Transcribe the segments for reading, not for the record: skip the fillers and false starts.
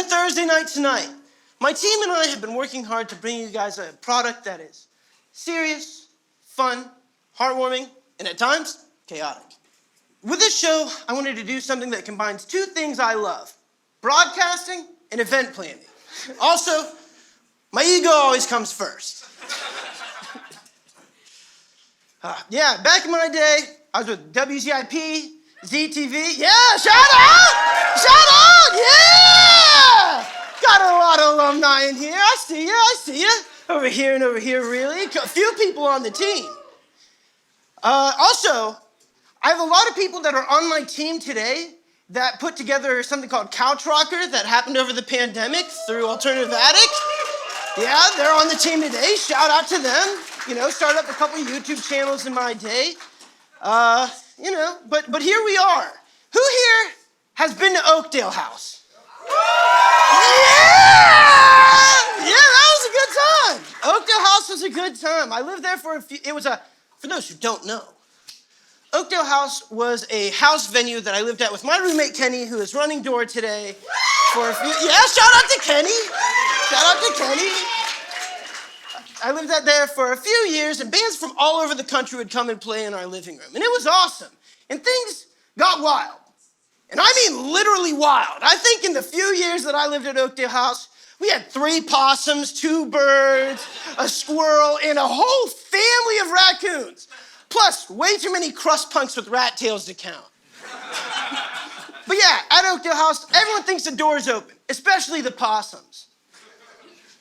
Thursday night tonight. My team and I have been working hard to bring you guys a product that is serious, fun, heartwarming, and at times, chaotic. With this show, I wanted to do something that combines two things I love: broadcasting and event planning. Also, my ego always comes first. Yeah, back in my day, I was with WZIP, ZTV. Yeah, shout out! Shout out! Yeah! Got a lot of alumni in here. I see you. Over here and over here, really. A few people on the team. Also, I have a lot of people that are on my team today that put together something called Couch Rocker that happened over the pandemic through Alternative Addict. Yeah, they're on the team today. Shout out to them. You know, started up a couple of YouTube channels in my day. But here we are. Who here has been to Oakdale House? Yeah, that was a good time. Oakdale House was a good time. I lived there for for those who don't know, Oakdale House was a house venue that I lived at with my roommate Kenny, who is running door today for a few. Yeah, shout out to Kenny. Shout out to Kenny. I lived out there for a few years, and bands from all over the country would come and play in our living room, and it was awesome. And things got wild. And I mean literally wild. I think in the few years that I lived at Oakdale House, we had 3 possums, 2 birds, a squirrel, and a whole family of raccoons. Plus, way too many crust punks with rat tails to count. But yeah, at Oakdale House, everyone thinks the door's open, especially the possums.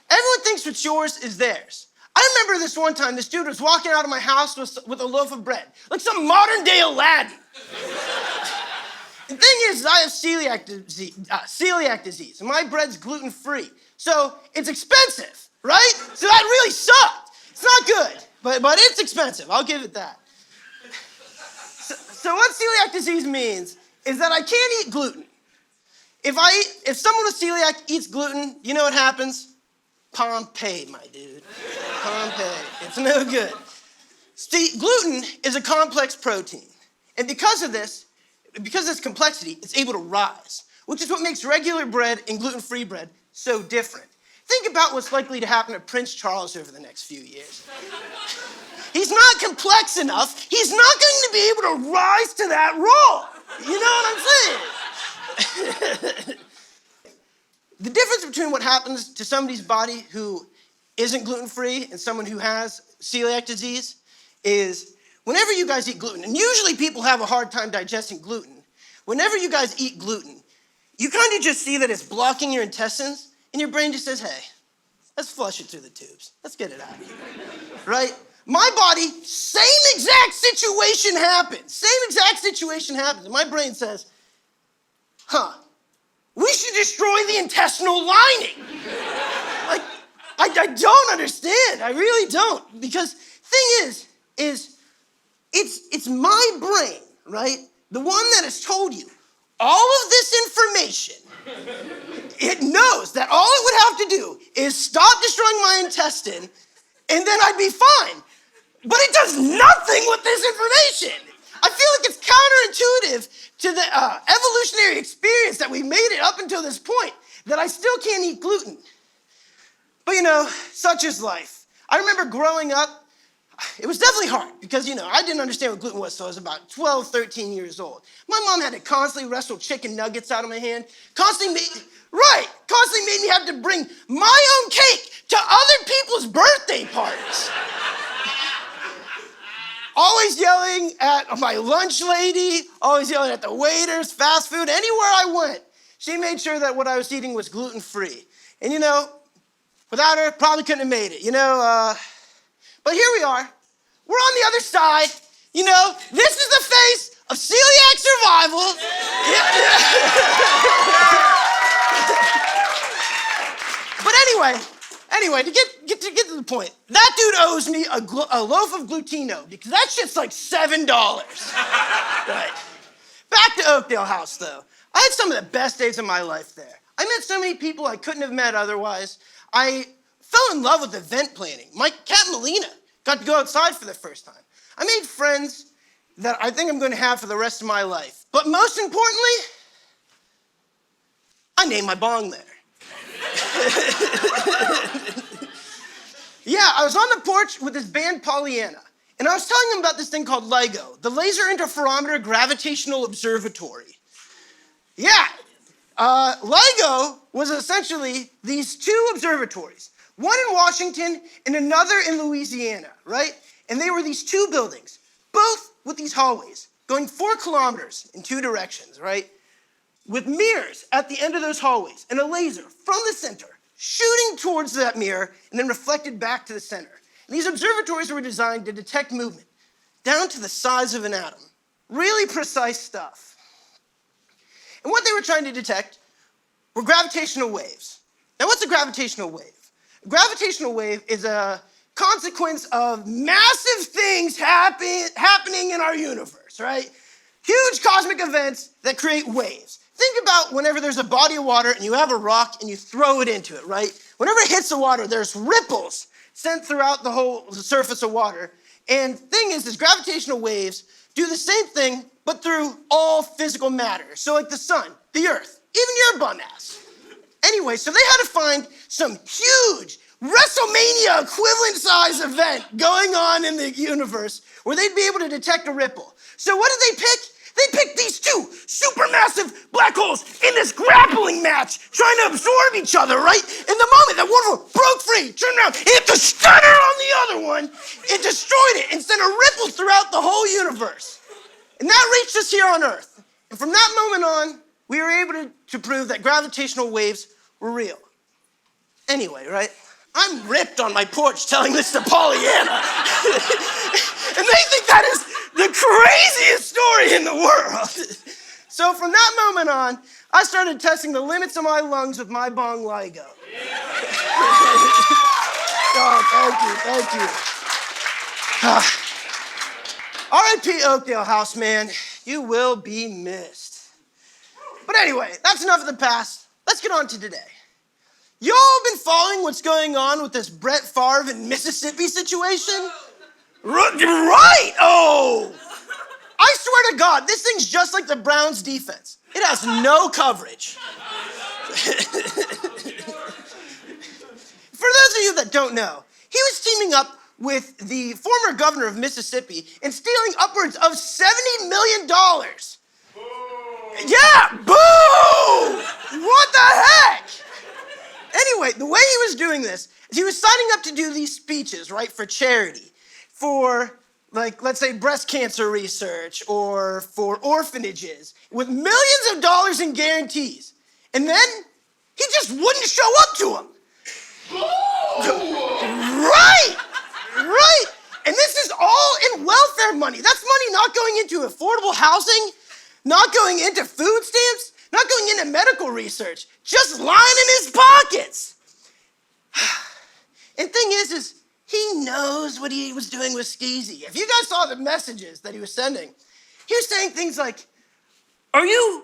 Everyone thinks what's yours is theirs. I remember this one time, this dude was walking out of my house with a loaf of bread, like some modern day Aladdin. The thing is, I have celiac disease, and my bread's gluten-free. So it's expensive, right? So that really sucked. It's not good, but it's expensive. I'll give it that. So what celiac disease means is that I can't eat gluten. If someone with celiac eats gluten, you know what happens? Pompeii, my dude. Pompeii. It's no good. See, gluten is a complex protein. And because of this complexity, it's able to rise, which is what makes regular bread and gluten-free bread so different. Think about what's likely to happen to Prince Charles over the next few years. He's not complex enough. He's not going to be able to rise to that role. You know what I'm saying? The difference between what happens to somebody's body who isn't gluten-free and someone who has celiac disease is whenever you guys eat gluten, and usually people have a hard time digesting gluten, whenever you guys eat gluten, you kind of just see that it's blocking your intestines, and your brain just says, hey, let's flush it through the tubes. Let's get it out of here, right? My body, same exact situation happens. And my brain says, we should destroy the intestinal lining. Like, I don't understand. I really don't. Because thing is it's my brain, right? The one that has told you all of this information. It knows that all it would have to do is stop destroying my intestine, and then I'd be fine. But it does nothing with this information. I feel like it's counterintuitive to the evolutionary experience that we made it up until this point, that I still can't eat gluten. But such is life. I remember growing up, it was definitely hard because, I didn't understand what gluten was, so I was about 12, 13 years old. My mom had to constantly wrestle chicken nuggets out of my hand, constantly made me have to bring my own cake to other people's birthday parties. Always yelling at my lunch lady, always yelling at the waiters, fast food, anywhere I went. She made sure that what I was eating was gluten-free. And without her, probably couldn't have made it, But here we are. We're on the other side. This is the face of celiac survival. But anyway, to get to the point, that dude owes me a loaf of glutino because that shit's like $7. Right. Back to Oakdale House, though. I had some of the best days of my life there. I met so many people I couldn't have met otherwise. I fell in love with event planning. My cat Melina got to go outside for the first time. I made friends that I think I'm going to have for the rest of my life. But most importantly, I named my bong there. Yeah, I was on the porch with this band Pollyanna, and I was telling them about this thing called LIGO, the Laser Interferometer Gravitational Observatory. Yeah, LIGO was essentially these two observatories, one in Washington and another in Louisiana, right? And they were these two buildings, both with these hallways, going 4 kilometers in 2 directions, right? With mirrors at the end of those hallways and a laser from the center shooting towards that mirror and then reflected back to the center. And these observatories were designed to detect movement down to the size of an atom. Really precise stuff. And what they were trying to detect were gravitational waves. Now, what's a gravitational wave? A gravitational wave is a consequence of massive things happening in our universe, right? Huge cosmic events that create waves. Think about whenever there's a body of water and you have a rock and you throw it into it, right? Whenever it hits the water, there's ripples sent throughout the whole surface of water. And the thing is gravitational waves do the same thing, but through all physical matter. So like the sun, the earth, even your bum ass. Anyway, so they had to find some huge WrestleMania equivalent size event going on in the universe where they'd be able to detect a ripple. So what did they pick? They picked these two supermassive black holes in this grappling match, trying to absorb each other, right? In the moment that one of them broke free, turned around, hit the stunner on the other one, it destroyed it and sent a ripple throughout the whole universe. And that reached us here on Earth. And from that moment on, we were able to prove that gravitational waves were real. Anyway, right? I'm ripped on my porch telling this to Pollyanna. And they think that is the craziest story in the world. So from that moment on, I started testing the limits of my lungs with my bong LIGO. Oh, thank you. R.I.P. Oakdale House, man. You will be missed. But anyway, that's enough of the past. Let's get on to today. Y'all been following what's going on with this Brett Favre in Mississippi situation? Right! Oh! I swear to God, this thing's just like the Browns defense. It has no coverage. For those of you that don't know, he was teaming up with the former governor of Mississippi and stealing upwards of $70 million. Yeah, boo! What the heck? Anyway, the way he was doing this is he was signing up to do these speeches, right, for charity, for, like, let's say breast cancer research or for orphanages with millions of dollars in guarantees. And then he just wouldn't show up to them. Right! And this is all in welfare money. That's money not going into affordable housing, not going into food stamps, not going into medical research, just lying in his pockets. And thing is he knows what he was doing with Skeezy. If you guys saw the messages that he was sending, he was saying things like, are you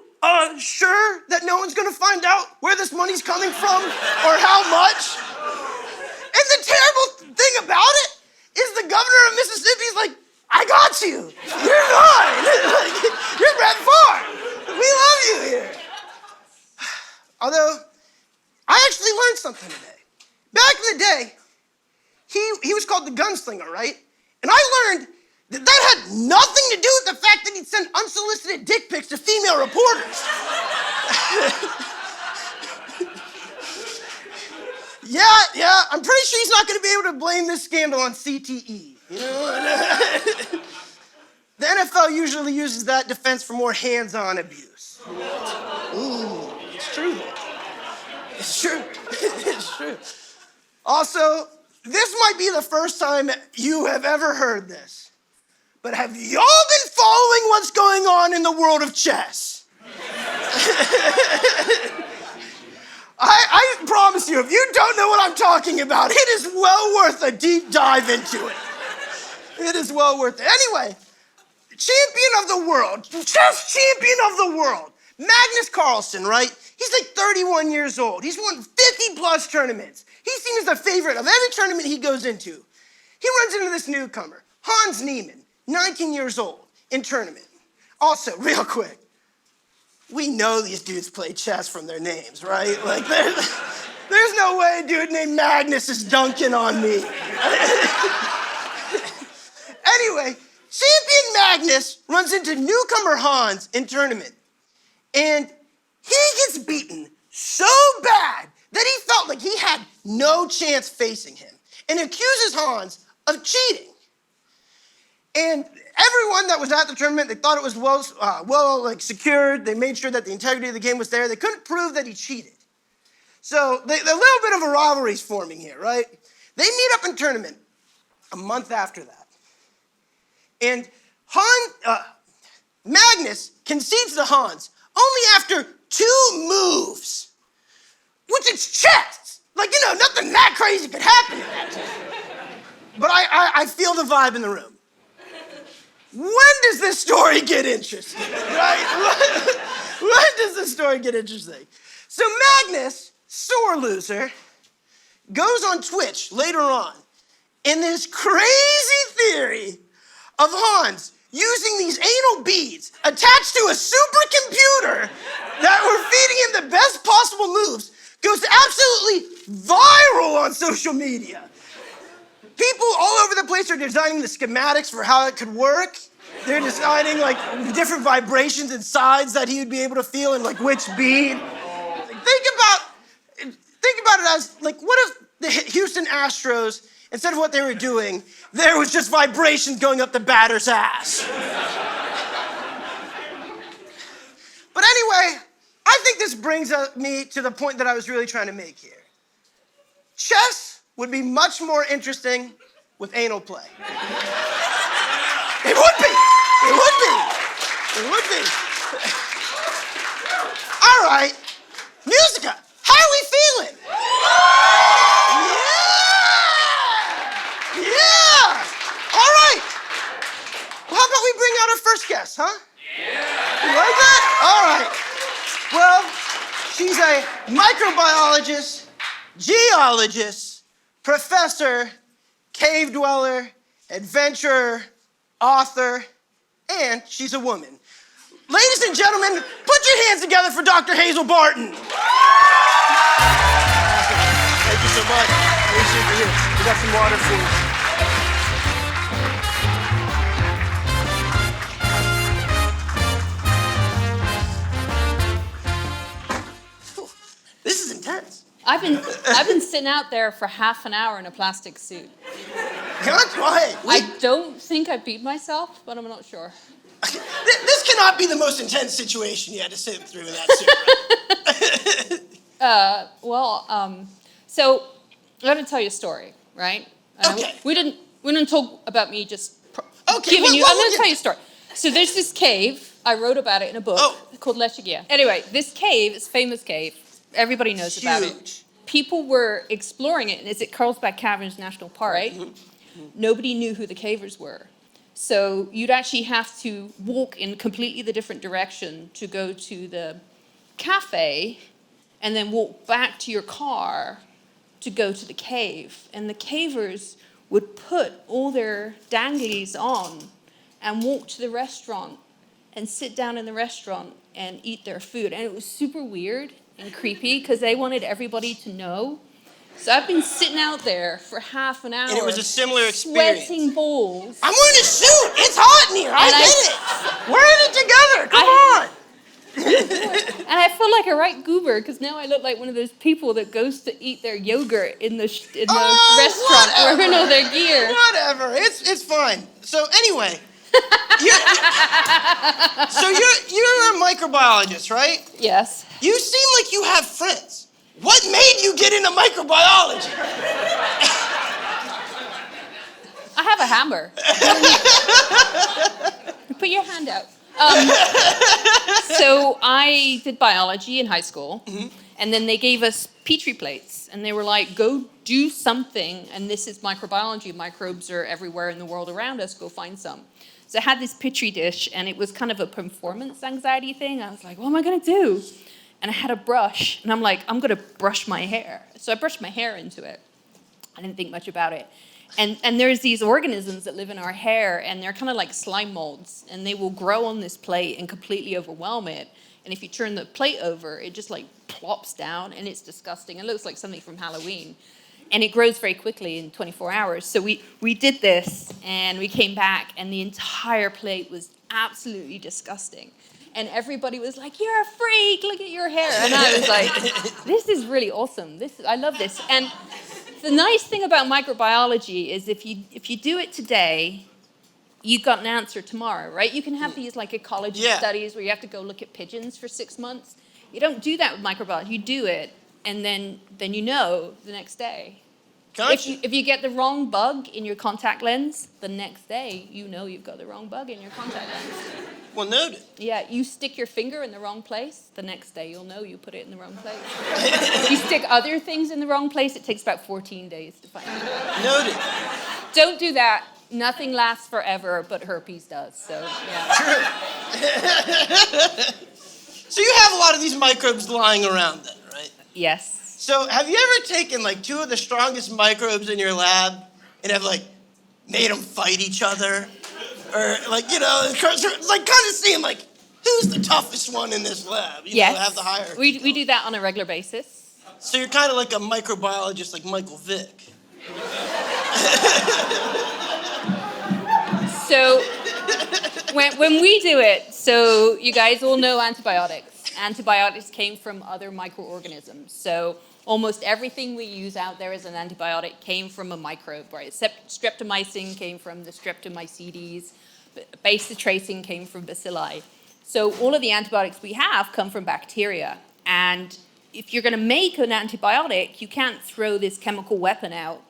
sure that no one's gonna find out where this money's coming from or how much? And the terrible thing about it is the governor of Mississippi's like, I got you. You're fine. Like, you're Brett Favre. We love you here. Although, I actually learned something today. Back in the day, he was called the gunslinger, right? And I learned that had nothing to do with the fact that he'd send unsolicited dick pics to female reporters. Yeah, I'm pretty sure he's not going to be able to blame this scandal on CTE. You know? The NFL usually uses that defense for more hands-on abuse. Ooh, it's true, though. It's true. It's true. Also, this might be the first time you have ever heard this, but have y'all been following what's going on in the world of chess? I promise you, if you don't know what I'm talking about, it is well worth a deep dive into it. It is well worth it. Anyway, champion of the world, chess champion of the world, Magnus Carlsen, right? He's like 31 years old. He's won 50 plus tournaments. He's seen as the favorite of every tournament he goes into. He runs into this newcomer, Hans Niemann, 19 years old, in tournament. Also, real quick, we know these dudes play chess from their names, right? Like, There's no way a dude named Magnus is dunking on me. Anyway, champion Magnus runs into newcomer Hans in tournament. And he gets beaten so bad that he felt like he had no chance facing him and accuses Hans of cheating. And everyone that was at the tournament, they thought it was well secured. They made sure that the integrity of the game was there. They couldn't prove that he cheated. So a little bit of a rivalry is forming here, right? They meet up in tournament a month after that. And Magnus concedes to Hans only after 2 moves, which is chess. Like, nothing that crazy could happen in that. But I feel the vibe in the room. When does this story get interesting, right? When does this story get interesting? So Magnus, sore loser, goes on Twitch later on in this crazy theory of Hans using these anal beads attached to a supercomputer that were feeding him the best possible moves, goes absolutely viral on social media. People all over the place are designing the schematics for how it could work. They're designing different vibrations and sides that he would be able to feel and which bead. Think about it as what if the Houston Astros, instead of what they were doing, there was just vibrations going up the batter's ass. But anyway, I think this brings me to the point that I was really trying to make here. Chess would be much more interesting with anal play. It would be. It would be. It would be. All right, Musica, how are we feeling? Yeah! All right. Well, how about we bring out our first guest, huh? Yeah! You like that? All right. Well, she's a microbiologist, geologist, professor, cave dweller, adventurer, author, and she's a woman. Ladies and gentlemen, put your hands together for Dr. Hazel Barton. Thank you so much. Very super here. We got some water for you. This is intense. I've been sitting out there for half an hour in a plastic suit. God, why? I don't think I beat myself, but I'm not sure. This cannot be the most intense situation you had to sit through in that suit. So I'm going to tell you a story, right? Okay. We didn't talk about me just Okay, giving you. well, I'm going to tell you a story. So there's this cave. I wrote about it in a book called Lechigia. Anyway, this cave is a famous cave. Everybody knows about it. People were exploring it, and it's at Carlsbad Caverns National Park. Right? Mm-hmm. Nobody knew who the cavers were. So you'd actually have to walk in completely the different direction to go to the cafe and then walk back to your car to go to the cave. And the cavers would put all their danglies on and walk to the restaurant and sit down in the restaurant and eat their food. And it was super weird and creepy because they wanted everybody to know. So I've been sitting out there for half an hour. And it was a similar experience. Sweating balls. I'm wearing a suit. It's hot in here. I get it. We're in it together. Come on. And I feel like a right goober because now I look like one of those people that goes to eat their yogurt in the restaurant whatever. wearing all their gear. Whatever. It's fine. So anyway, you're a microbiologist, right? Yes. You seem like you have friends. What made you get into microbiology? I have a hammer. Put your hand out. So I did biology in high school, and then they gave us Petri plates, and they were like, go do something, and this is microbiology. Microbes are everywhere in the world around us. Go find some. So I had this Petri dish, and it was kind of a performance anxiety thing. I was like, what am I going to do? And I had a brush, and I'm like, I'm going to brush my hair. So I brushed my hair into it. I didn't think much about it. And there's these organisms that live in our hair, and they're kind of like slime molds, and they will grow on this plate and completely overwhelm it. And if you turn the plate over, it just like plops down, and it's disgusting. It looks like something from Halloween. And it grows very quickly in 24 hours. So we did this, and we came back, and the entire plate was absolutely disgusting. And everybody was like, "You're a freak, look at your hair." And I was like, this is really awesome. I love this. And the nice thing about microbiology is if you do it today, you've got an answer tomorrow, right? You can have these like ecology studies where you have to go look at pigeons for 6 months. You don't do that with microbiology. You do it, and then you know the next day. Gotcha. If you get the wrong bug in your contact lens, the next day you know you've got the wrong bug in your contact lens. Well, noted. Yeah, you stick your finger in the wrong place, the next day you'll know you put it in the wrong place. You stick other things in the wrong place, it takes about 14 days to find it. Noted. Don't do that. Nothing lasts forever, but herpes does. So, yeah. True. So you have a lot of these microbes lying around then, right? Yes. So have you ever taken like two of the strongest microbes in your lab and have like made them fight each other? Or like, you know, like kind of seeing like, who's the toughest one in this lab? You know, have the hierarchy. We do that on a regular basis. So you're kind of like a microbiologist like Michael Vick. So when we do it, so you guys all know antibiotics. Antibiotics came from other microorganisms. So almost everything we use out there as an antibiotic came from a microbe, right? Streptomycin came from the Streptomycetes. Bacitracin came from bacilli. So all of the antibiotics we have come from bacteria. And if you're going to make an antibiotic, you can't throw this chemical weapon out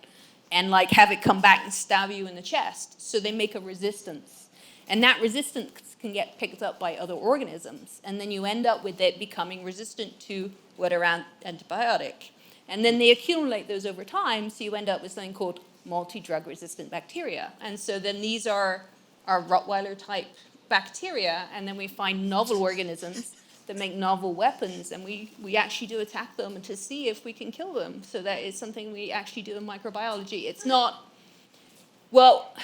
and like have it come back and stab you in the chest. So they make a resistance. And that resistance can get picked up by other organisms. And then you end up with it becoming resistant to whatever antibiotic. And then they accumulate those over time, so you end up with something called multi-drug resistant bacteria. And so then these are our Rottweiler type bacteria, and then we find novel organisms that make novel weapons, and we actually do attack them to see if we can kill them. So that is something we actually do in microbiology. It's not, well,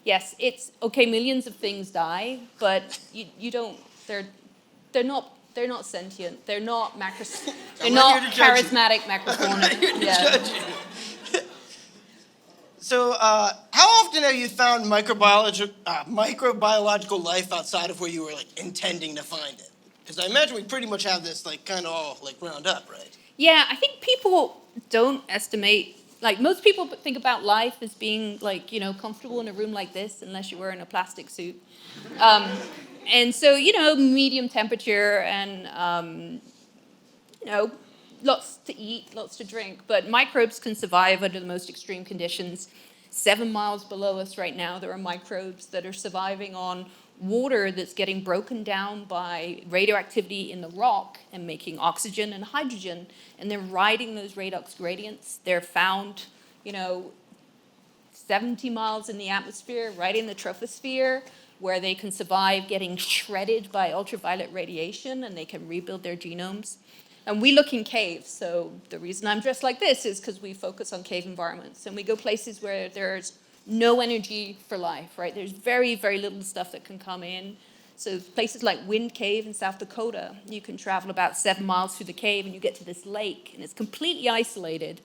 yes, it's, okay, millions of things die, but you don't, they're not sentient. They're not they're not charismatic macrofauna. Yeah. So, how often have you found microbiological life outside of where you were like intending to find it? Because I imagine we pretty much have this like kind of all like wound up, right? Yeah, I think people don't estimate. Like most people think about life as being like, you know, comfortable in a room like this, unless you're wearing a plastic suit. And so, you know, medium temperature and, you know, lots to eat, lots to drink. But microbes can survive under the most extreme conditions. 7 miles below us right now, there are microbes that are surviving on water that's getting broken down by radioactivity in the rock and making oxygen and hydrogen. And they're riding those redox gradients. They're found, you know, 70 miles in the atmosphere, right in the troposphere, where they can survive getting shredded by ultraviolet radiation and they can rebuild their genomes. And we look in caves, so the reason I'm dressed like this is because we focus on cave environments. And we go places where there's no energy for life, right? There's very, very little stuff that can come in. So places like Wind Cave in South Dakota, you can travel about 7 miles through the cave and you get to this lake, and it's completely isolated.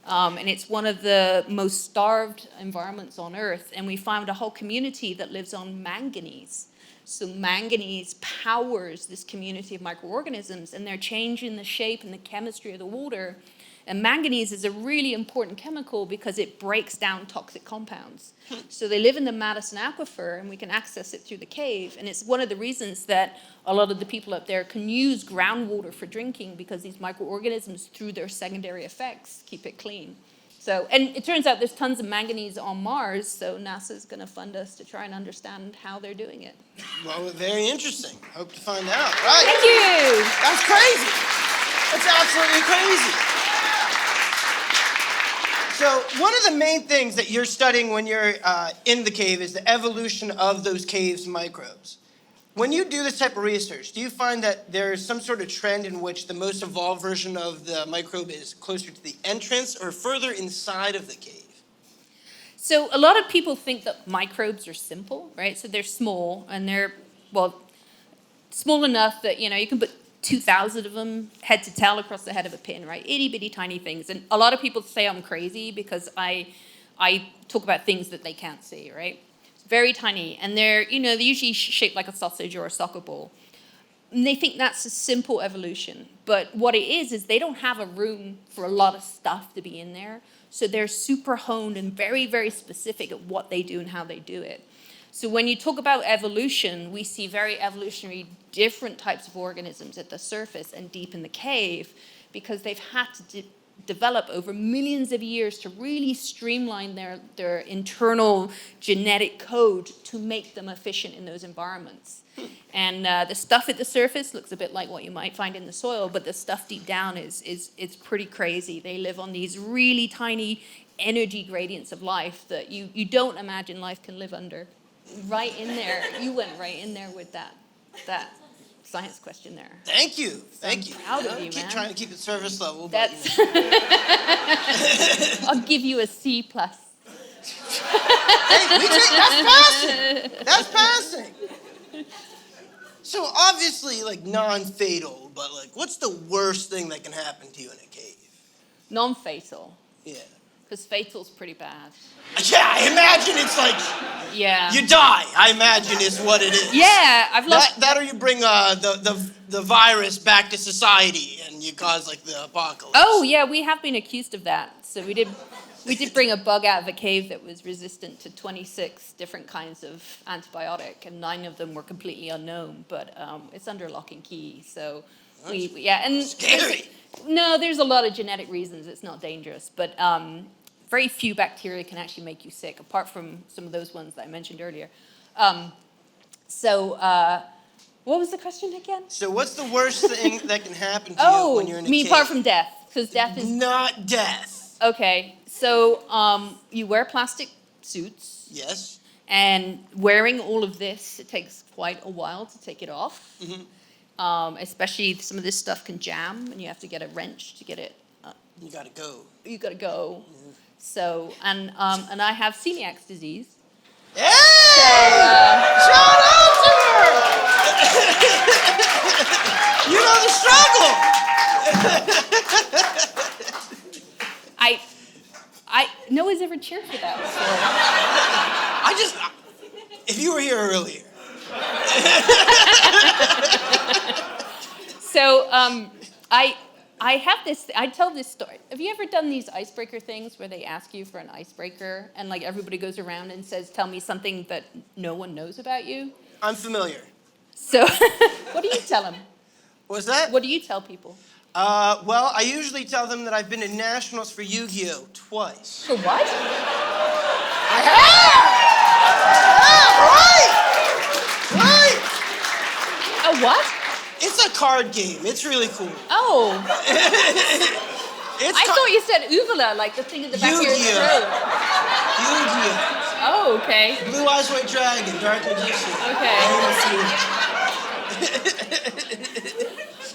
And it's one of the most starved environments on Earth. And we found a whole community that lives on manganese. So manganese powers this community of microorganisms, and they're changing the shape and the chemistry of the water. And manganese is a really important chemical because it breaks down toxic compounds. So they live in the Madison Aquifer, and we can access it through the cave. And it's one of the reasons that a lot of the people up there can use groundwater for drinking, because these microorganisms, through their secondary effects, keep it clean. So, and it turns out there's tons of manganese on Mars, so NASA's going to fund us to try and understand how they're doing it. Well, very interesting. Hope to find out. Right. Thank you. That's crazy. That's absolutely crazy. So one of the main things that you're studying when you're in the cave is the evolution of those caves' microbes. When you do this type of research, do you find that there's some sort of trend in which the most evolved version of the microbe is closer to the entrance or further inside of the cave? So a lot of people think that microbes are simple, right? So they're small and they're, well, small enough that, you can put 2,000 of them head to tail across the head of a pin, right? Itty bitty tiny things. And a lot of people say I'm crazy because I talk about things that they can't see, right? Very tiny. And they're usually shaped like a sausage or a soccer ball. And they think that's a simple evolution. But what it is they don't have a room for a lot of stuff to be in there. So they're super honed and very, very specific at what they do and how they do it. So when you talk about evolution, we see very evolutionary different types of organisms at the surface and deep in the cave because they've had to develop over millions of years to really streamline their internal genetic code to make them efficient in those environments. And the stuff at the surface looks a bit like what you might find in the soil, but the stuff deep down is pretty crazy. They live on these really tiny energy gradients of life that you don't imagine life can live under. Right in there. You went right in there with that science question there. Thank you. I'm proud of you, man. Trying to keep it surface level. That's. I'll give you a C+. Hey, that's passing. That's passing. So obviously, like non-fatal, but like, what's the worst thing that can happen to you in a cave? Non-fatal. Yeah. Because fatal's pretty bad. Yeah, I imagine it's like. Yeah. You die. I imagine is what it is. Yeah, I've lost. That or you bring the virus back to society and you cause like the apocalypse. Oh yeah, we have been accused of that. So we did bring a bug out of a cave that was resistant to 26 different kinds of antibiotic, and 9 of them were completely unknown. But it's under lock and key. So and scary. There's a lot of genetic reasons it's not dangerous, but very few bacteria can actually make you sick, apart from some of those ones that I mentioned earlier. What was the question again? So what's the worst thing that can happen to you when you're in a cave? Apart from death, because death is... Not death. Okay, so you wear plastic suits. Yes. And wearing all of this, it takes quite a while to take it off. Mm-hmm. Especially some of this stuff can jam, and you have to get a wrench to get it. You gotta go. You gotta go. Mm-hmm. So and I have celiac disease. Hey! So, shout out to her! You know the struggle. No one's ever cheered for that. So. If you were here earlier. So I have this. I tell this story. Have you ever done these icebreaker things where they ask you for an icebreaker and like everybody goes around and says, "Tell me something that no one knows about you"? I'm familiar. So, what do you tell them? What's that? What do you tell people? Well, I usually tell them that I've been in nationals for Yu-Gi-Oh! Twice. For what? I have! Right! A what? It's a card game. It's really cool. Oh. I thought you said uvula, like the thing at the back of your throat. Yu-Gi-Oh! Oh, okay. Blue Eyes White Dragon, Dark Magician. Okay.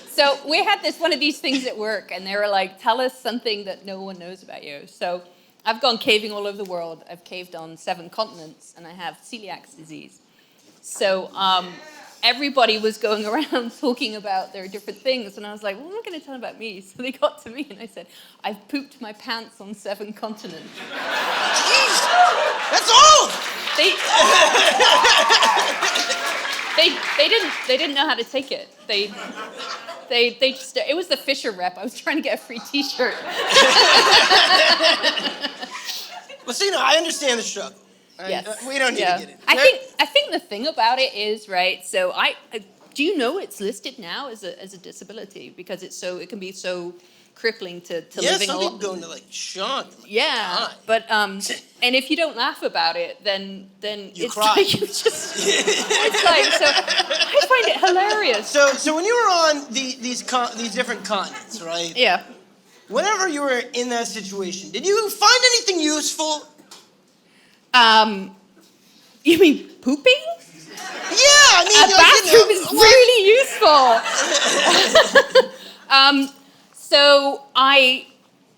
So we had one of these things at work, and they were like, "Tell us something that no one knows about you." So I've gone caving all over the world. I've caved on 7 continents, and I have celiac disease. So everybody was going around talking about their different things, and I was like, "Well, I'm not going to tell them about me." So they got to me, and I said, "I've pooped my pants on 7 continents." Jeez, that's old. They didn't know how to take it. They just, it was the Fisher rep. I was trying to get a free T-shirt. Well, see, I understand the struggle. Yes. We don't need to get into it. I think the thing about it is, right, so do you know it's listed now as a disability because it can be so crippling to living some people go into like shock. Yeah, but and if you don't laugh about it, then you it's cry. like you just it's like, so I find it hilarious. So when you were on these different continents, right? Yeah. Whenever you were in that situation, did you find anything useful? You mean pooping? Yeah, I mean, a bathroom is really useful. So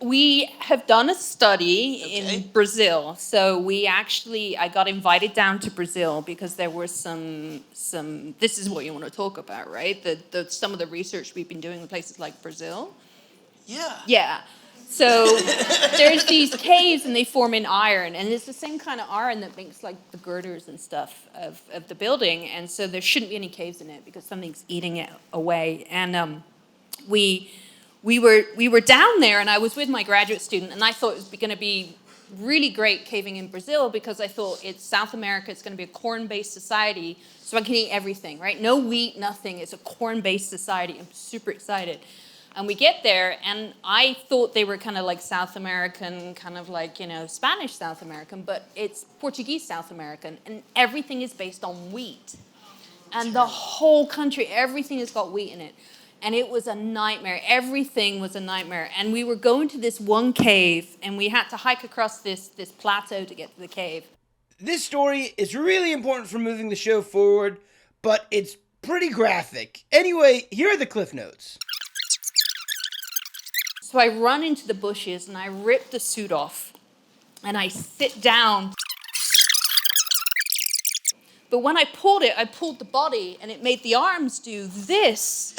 We have done a study in Brazil. So I got invited down to Brazil because there were some, this is what you want to talk about, right? Some of the research we've been doing in places like Brazil. Yeah. Yeah. So there's these caves and they form in iron, and it's the same kind of iron that makes like the girders and stuff of the building, and so there shouldn't be any caves in it because something's eating it away. And we were down there, and I was with my graduate student, and I thought it was going to be really great caving in Brazil because I thought it's South America, it's going to be a corn-based society, so I can eat everything, right? No wheat, nothing. It's a corn-based society. I'm super excited. And we get there, and I thought they were kind of like South American, kind of like, Spanish South American, but it's Portuguese South American, and everything is based on wheat. And the whole country, everything has got wheat in it. And it was a nightmare. Everything was a nightmare. And we were going to this one cave, and we had to hike across this plateau to get to the cave. This story is really important for moving the show forward, but it's pretty graphic. Anyway, here are the cliff notes. So I run into the bushes and I rip the suit off and I sit down. But when I pulled it, I pulled the body and it made the arms do this.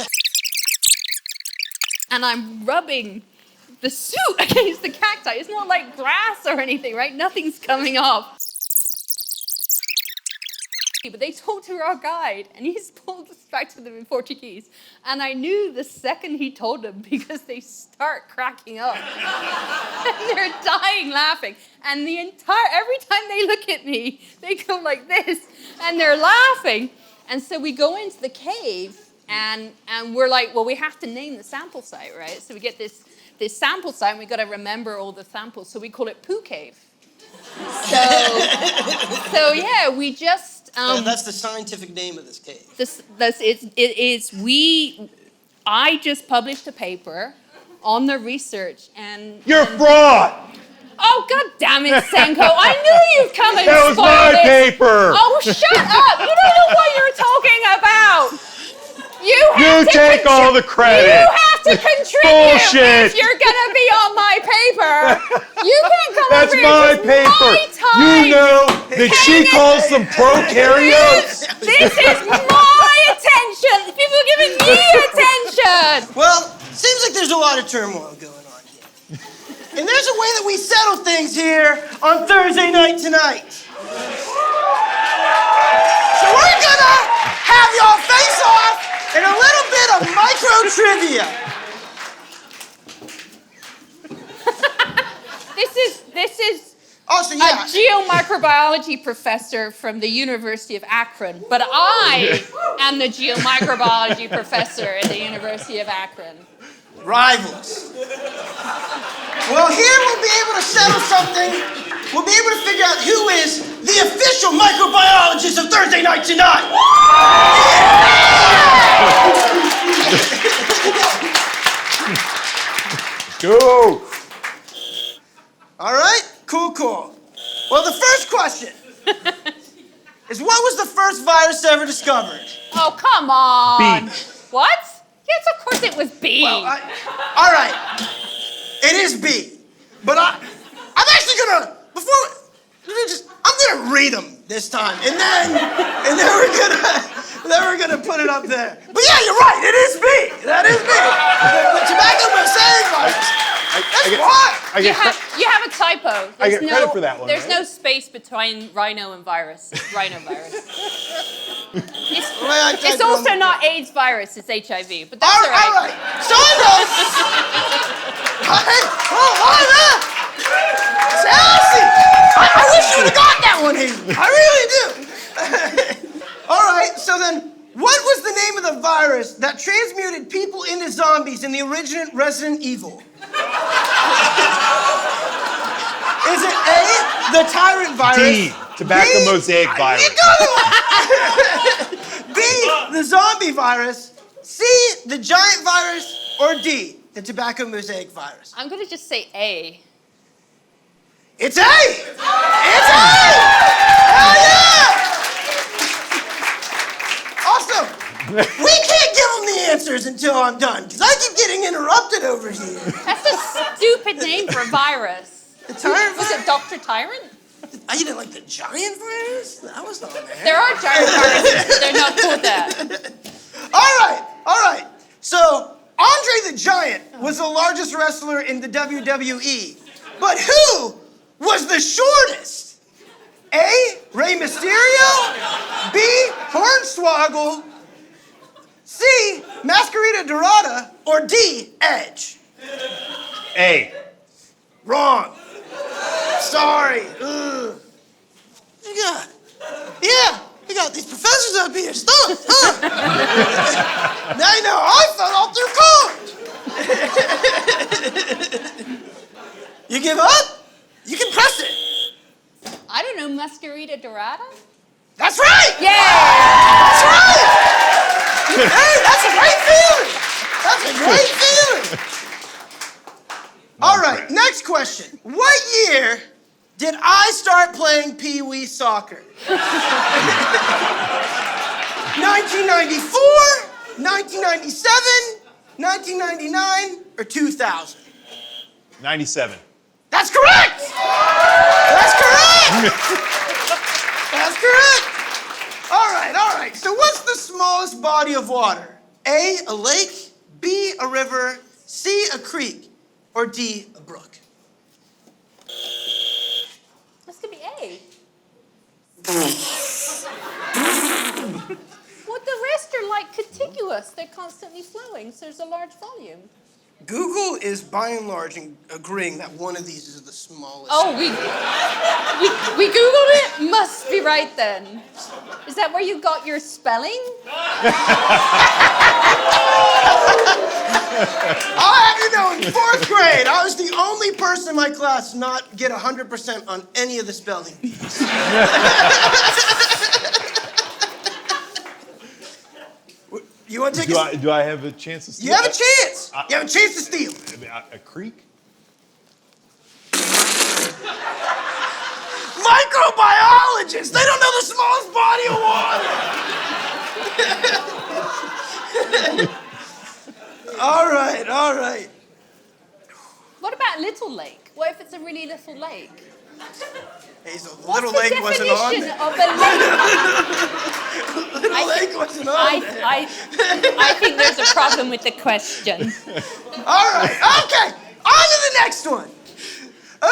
And I'm rubbing the suit against the cacti. It's not like grass or anything, right? Nothing's coming off. But they talked to our guide, and he pulled us back to them in Portuguese. And I knew the second he told them because they start cracking up. And they're dying laughing. And every time they look at me, they go like this, and they're laughing. And so we go into the cave, and we're like, well, we have to name the sample site, right? So we get this sample site, and we got to remember all the samples. So we call it Poo Cave. So yeah, we just. That's the scientific name of this cave. I just published a paper on the research, and You're a fraud! Oh, God damn it, Senko. I knew you'd come and That was my paper! Oh, shut up. You don't know what you're talking about. You take all the credit. You have to contribute Bullshit. if you're going to be on my paper. You can't come That's over my here. paper. My time. You know that she calls them prokaryotes? This is my attention. People are giving me attention. Well, seems like there's a lot of turmoil going on here. And there's a way that we settle things here on Thursday night tonight. So we're gonna have y'all face off in a little bit of micro trivia. This is Also, yeah. a geomicrobiology professor from the University of Akron, but I am the geomicrobiology professor at the University of Akron. Rivals. Well, here we'll be able to settle something. We'll be able to figure out who is the official microbiologist of Thursday Night Tonight. Go! All right, cool. Well, the first question is, what was the first virus ever discovered? Oh, come on. B. What? Yes, of course it was B. Well, all right, it is B. But I'm actually gonna, I'm gonna read them this time, and then we're gonna put it up there. But yeah, you're right, it is B. That is B. The tobacco mosaic virus. That's what? You have a typo. I get credit for that one, There's right? no space between rhino and virus. It's rhinovirus. It's also not AIDS virus, it's HIV. But that's all right. All right. Chelsea! I wish you would have got that one, Haley. I really do. All right, so then, what was the name of the virus that transmuted people into zombies in the original Resident Evil? Is it A, the tyrant virus? D, tobacco mosaic virus. B, the zombie virus. C, the giant virus. Or D, the tobacco mosaic virus. I'm going to just say A. It's A! It's A! Hell yeah! Also, we can't give them the answers until I'm done, because I keep getting interrupted over here. That's a stupid name name for a virus. The tyrant Was virus? it Dr. Tyrant? You didn't like the giant virus? That was not there. There are giant viruses, but they're not called that. All right. So, Andre the Giant was the largest wrestler in the WWE. But who was the shortest? A, Rey Mysterio, B, Hornswoggle, C, Masquerita Dorada, or D, Edge? A. Wrong. Sorry. Ugh. What you got? Yeah, you got these professors up here stumped, huh? Now you know I fell off their card. You give up? You can press it. I don't know, Masquerita Dorada? That's right! Yeah! That's right! Hey, that's a great feeling! That's a great feeling! All right, next question. What year did I start playing Pee Wee soccer? 1994, 1997, 1999, or 2000? 97. That's correct! That's correct! That's correct! All right. So what's the smallest body of water? A, a lake, B, a river, C, a creek, or D, a brook? This could be A. Well, the rest are like contiguous. They're constantly flowing, so there's a large volume. Google is by and large agreeing that one of these is the smallest. Oh, we Googled it? Must be right then. Is that where you got your spelling? I'll have you know, in 4th grade, I was the only person in my class to not get 100% on any of the spelling bees. You want to take Do I have a chance to steal? You have a chance. You have a chance to steal. A creek? Microbiologists, they don't know the smallest body of water. All right. What about Little Lake? What if it's a really little lake? Hazel, the What's little the lake wasn't on definition there. of a lake? Little lake wasn't on there. I think there's a problem with the question. All right, okay, on to the next one.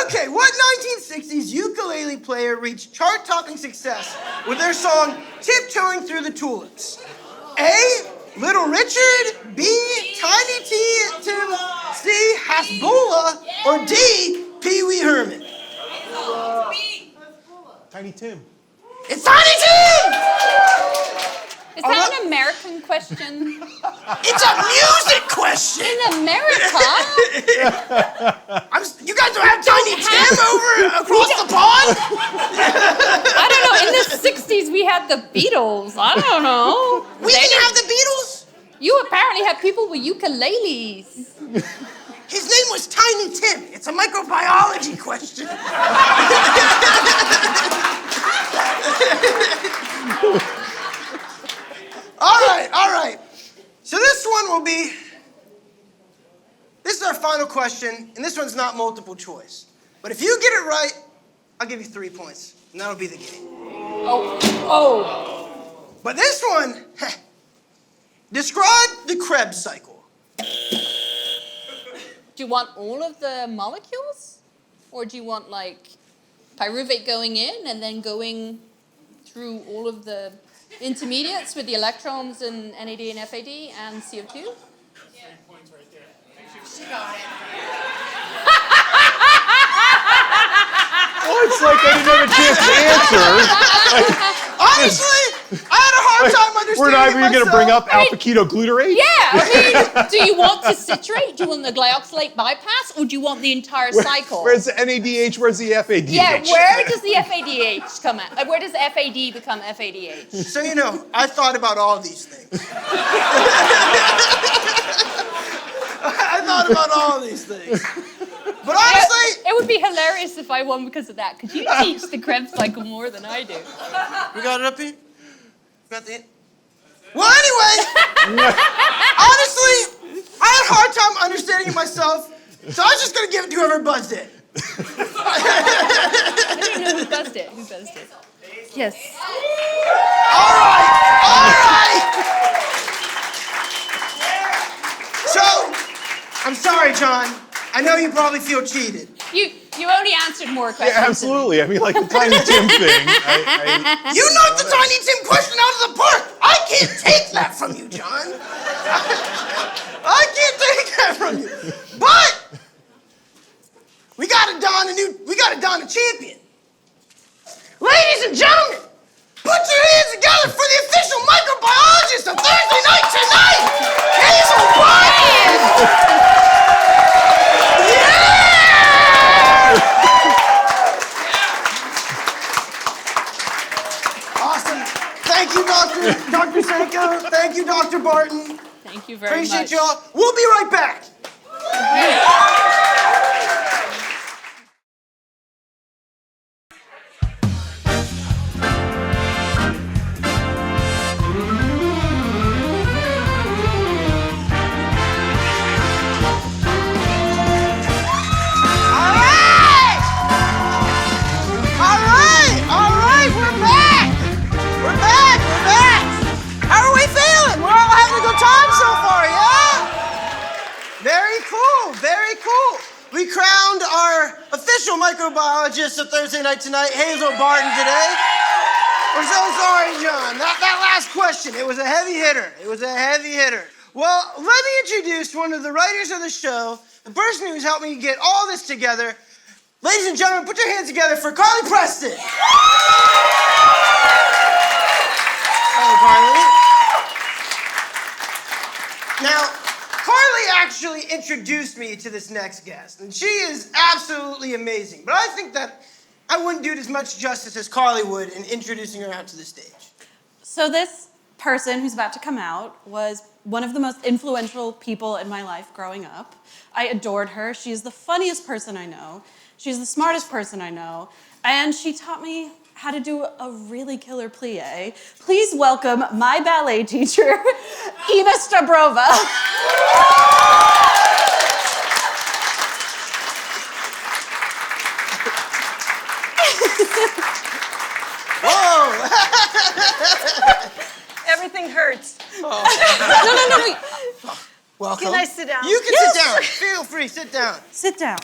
Okay, what 1960s ukulele player reached chart-topping success with their song Tiptoeing Through the Tulips? A, Little Richard, B, Tiny Tim, C, Hasbulla, or D, Pee Wee Herman? Tiny Tim. It's Tiny Tim! Is that an American question? It's a music question! In America? You guys don't have Tiny Tim over across the pond? I don't know. In the 60s, we had the Beatles. I don't know. We didn't have the Beatles? You apparently have people with ukuleles. His name was Tiny Tim. It's a microbiology question. All right. So this one will be, this is our final question, and this one's not multiple choice. But if you get it right, I'll give you 3 points, and that'll be the game. Oh. But this one, describe the Krebs cycle. Do you want all of the molecules? Or do you want like pyruvate going in and then going through all of the intermediates with the electrons and NAD and FAD and CO2? 3 points right there. She got it. Well, it's like I didn't have a chance to answer. Honestly, I had a hard time understanding We're not even going to myself. bring up alpha-ketoglutarate? Yeah, I mean, do you want to citrate? Do you want the glyoxylate bypass? Or do you want the entire cycle? Where's the NADH? Where's the FADH? Yeah, where does the FADH come at? Where does FAD become FADH? So you know, I thought about all these things. I thought about all these things. But honestly, It would be hilarious if I won because of that, because you teach the Krebs cycle more than I do. we got it up here? Got the... Well, anyway, honestly, I had a hard time understanding it myself, So I was just gonna give it to whoever buzzed it. I don't know who buzzed it. Who buzzed it? Yes. All right. So, I'm sorry, John. I know you probably feel cheated. You only answered more questions. Yeah, absolutely. I mean, like the Tiny Tim thing. You knocked the Tiny Tim question out of the park. I can't take that from you, John. I can't take that from you. But we gotta don a champion. Ladies and gentlemen, put your hands together for the official microbiologist of Thursday Night Tonight, Hazel Ryan. Awesome. Thank you, Dr. Sanko. Thank you, Dr. Barton. Thank you very much. Appreciate y'all. We'll be right back. We crowned our official microbiologist of Thursday Night Tonight, Hazel Barton, today. We're so sorry, John. That last question, it was a heavy hitter. Well, let me introduce one of the writers of the show, the person who's helped me get all this together. Ladies and gentlemen, put your hands together for Carly Preston. Hello, Carly. Now, Carly actually introduced me to this next guest, and she is absolutely amazing. But I think that I wouldn't do it as much justice as Carly would in introducing her out to the stage. So this person who's about to come out was one of the most influential people in my life growing up. I adored her. She's the funniest person I know. She's the smartest person I know. And she taught me how to do a really killer plie. Please welcome my ballet teacher, Ina Stabrova. Whoa! Everything hurts. No. Welcome. Can I sit down? You can sit down. Feel free, sit down. Sit down.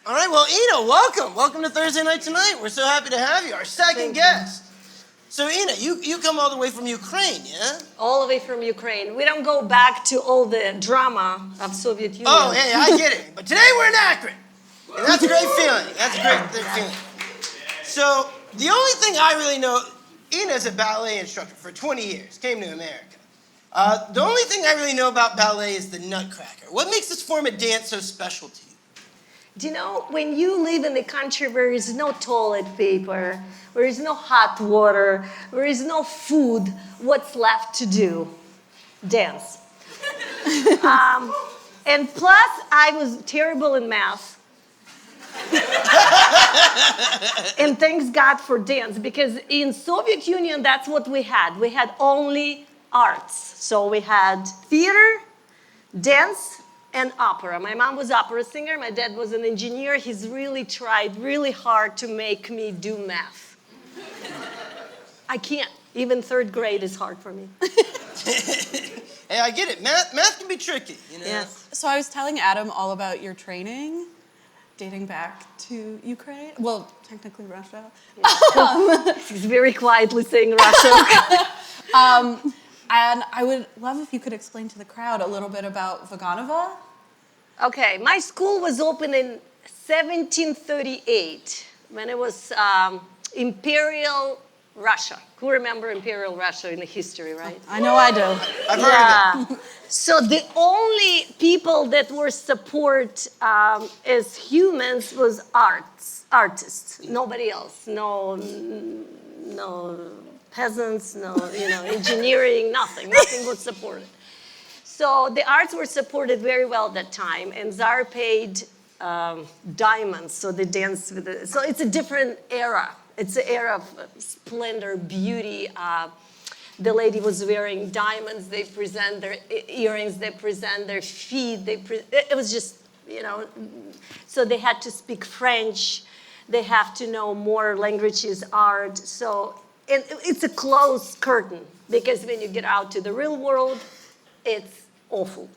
All right, well, Ina, welcome. Welcome to Thursday Night Tonight. We're so happy to have you, our second guest. So, Ina, you come all the way from Ukraine, yeah? All the way from Ukraine. We don't go back to all the drama of Soviet Union. Oh, hey, I get it. But today we're in Akron. And that's a great feeling. Feeling. So, the only thing I really know, Ina's a ballet instructor for 20 years, came to America. The only thing I really know about ballet is the Nutcracker. What makes this form of dance so special to you? Do you know, when you live in a country where there is no toilet paper, where there is no hot water, where there is no food, what's left to do? Dance. And plus, I was terrible in math. And thanks God for dance, because in Soviet Union, that's what we had. We had only arts. So we had theater, dance, and opera. My mom was opera singer. My dad was an engineer. He's really tried really hard to make me do math. I can't. Even third grade is hard for me. Hey, I get it. Math can be tricky, you know? Yes. So I was telling Adam all about your training, dating back to Ukraine. Well, technically Russia. Yeah. He's very quietly saying Russia. And I would love if you could explain to the crowd a little bit about Vaganova. Okay, my school was opened in 1738 when it was Imperial Russia. Who remember Imperial Russia in the history, right? I know I do. I've heard of it. So the only people that were support as humans was artists. Nobody else. No peasants, no, engineering, nothing was supported. So the arts were supported very well at that time, and Tsar paid diamonds, so they danced with it. So it's a different era. It's an era of splendor, beauty. The lady was wearing diamonds. They present their earrings. They present their feet. It was just you know, so they had to speak French. They have to know more languages, art. So it's a closed curtain because when you get out to the real world, it's awful.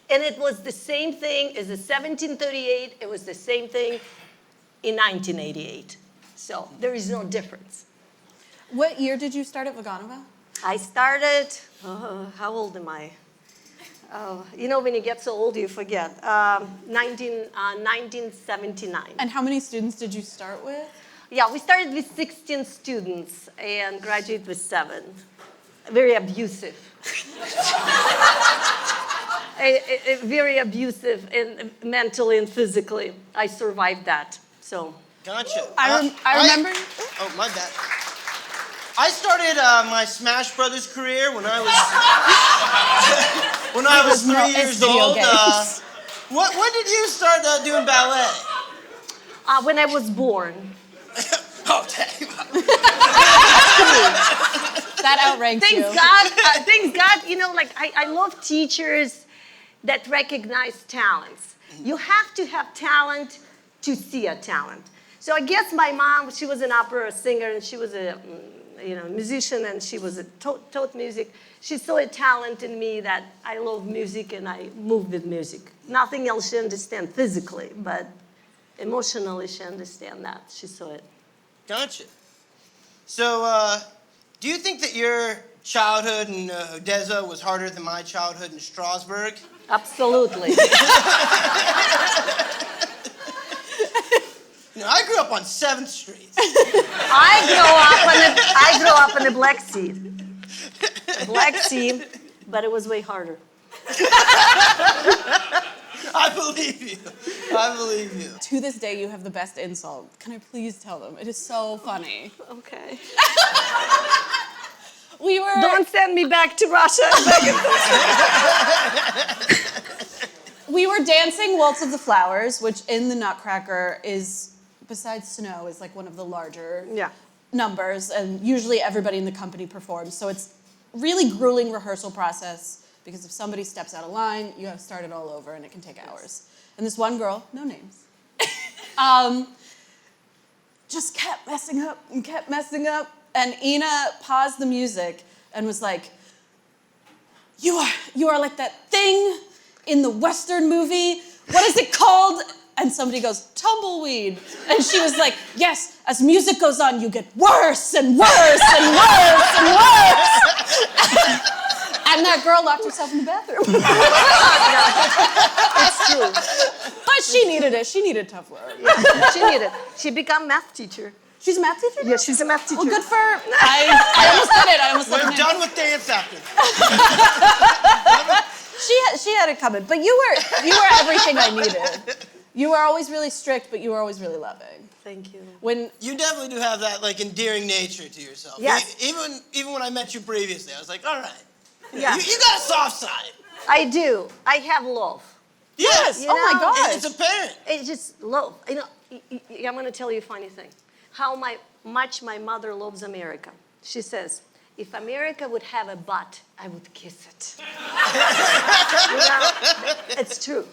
And it was the same thing as in 1738. It was the same thing in 1988. So there is no difference. What year did you start at Vaganova? I started, how old am I? You know, when you get so old, you forget. 1979. And how many students did you start with? Yeah, we started with 16 students and graduated with 7. Very abusive. Very abusive and mentally and physically. I survived that, so. Gotcha. I remember. Oh, my bad. I started my Smash Brothers career when I was 3 years old. When did you start doing ballet? When I was born. Okay. That outranks you. Thanks God, you know, like I love teachers that recognize talents. You have to have talent to see a talent. So I guess my mom, she was an opera singer and she was a musician and she was taught music. She saw a talent in me that I love music and I move with music. Nothing else she understand physically, but emotionally she understand that. She saw it. Gotcha. So, do you think that your childhood in Odessa was harder than my childhood in Strasbourg? Absolutely. You know, I grew up on 7th Street. I grew up in the Black Sea. Black Sea, but it was way harder. I believe you. I believe you. To this day, you have the best insult. Can I please tell them? It is so funny. Okay. Don't send me back to Russia. We were dancing Waltz of the Flowers, which in the Nutcracker is, besides Snow, is like one of the larger numbers, and usually everybody in the company performs. So it's really grueling rehearsal process because if somebody steps out of line, you have to start it all over, and it can take hours. And this one girl, no names, just kept messing up and kept messing up. And Ina paused the music and was like, you are like that thing in the Western movie. What is it called? And somebody goes, tumbleweed. And she was like, yes, as music goes on, you get worse and worse and worse and worse. And that girl locked herself in the bathroom. It's true. But she needed it. She needed tough love. Yeah, she needed it. She became math teacher. She's a math teacher? Yeah, she's a math teacher. Well, good for her. I almost did it. We're done with dance after this. She had it coming. But you were everything I needed. You were always really strict, but you were always really loving. Thank you. You definitely do have that like endearing nature to yourself. Yes. Even when I met you previously, I was like, all right. Yeah. You got a soft side. I do. I have love. Yes. You oh my know, gosh. It's apparent. It's just love. You know, I'm going to tell you a funny thing. How much my mother loves America. She says, if America would have a butt, I would kiss it. You know, it's true.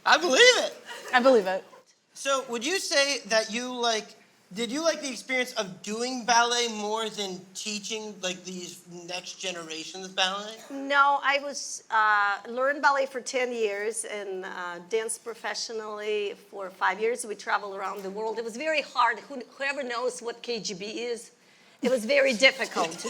I believe it. I believe it. So would you say that did you like the experience of doing ballet more than teaching like these next generations ballet? No, I was learned ballet for 10 years and danced professionally for 5 years. We traveled around the world. It was very hard. Whoever knows what KGB is, it was very difficult.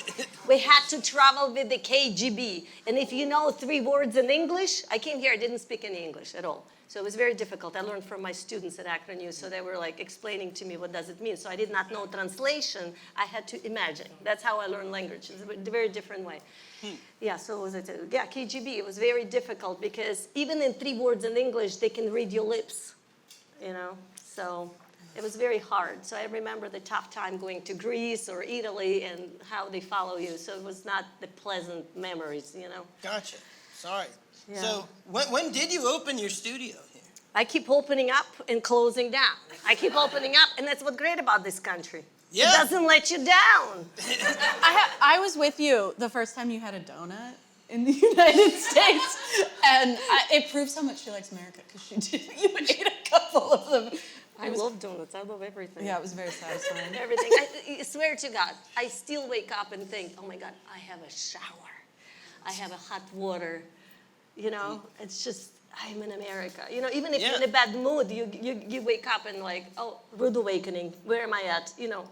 We had to travel with the KGB. And if you know 3 words in English, I came here, I didn't speak any English at all. So it was very difficult. I learned from my students at Akron U, so they were like explaining to me what does it mean. So I did not know translation. I had to imagine. That's how I learned language. It's a very different way. Yeah, so was it? Yeah, KGB. It was very difficult because even in 3 words in English, they can read your lips. You know, so it was very hard. So I remember the tough time going to Greece or Italy and how they follow you. So it was not the pleasant memories, you know. Gotcha. Sorry. Yeah. So when did you open your studio here? I keep opening up and closing down. I keep opening up, and that's what's great about this country. Yeah. It doesn't let you down. I was with you the first time you had a donut. in the United States. And it proves how much she likes America, because she did. You ate a couple of them. I love donuts. I love everything. Yeah, it was very satisfying. Everything. I swear to God, I still wake up and think, oh my God, I have a shower. I have a hot water. You know, it's just, I'm in America. You know, even if you're in a bad mood, you wake up and like, oh, rude awakening. Where am I at? You know,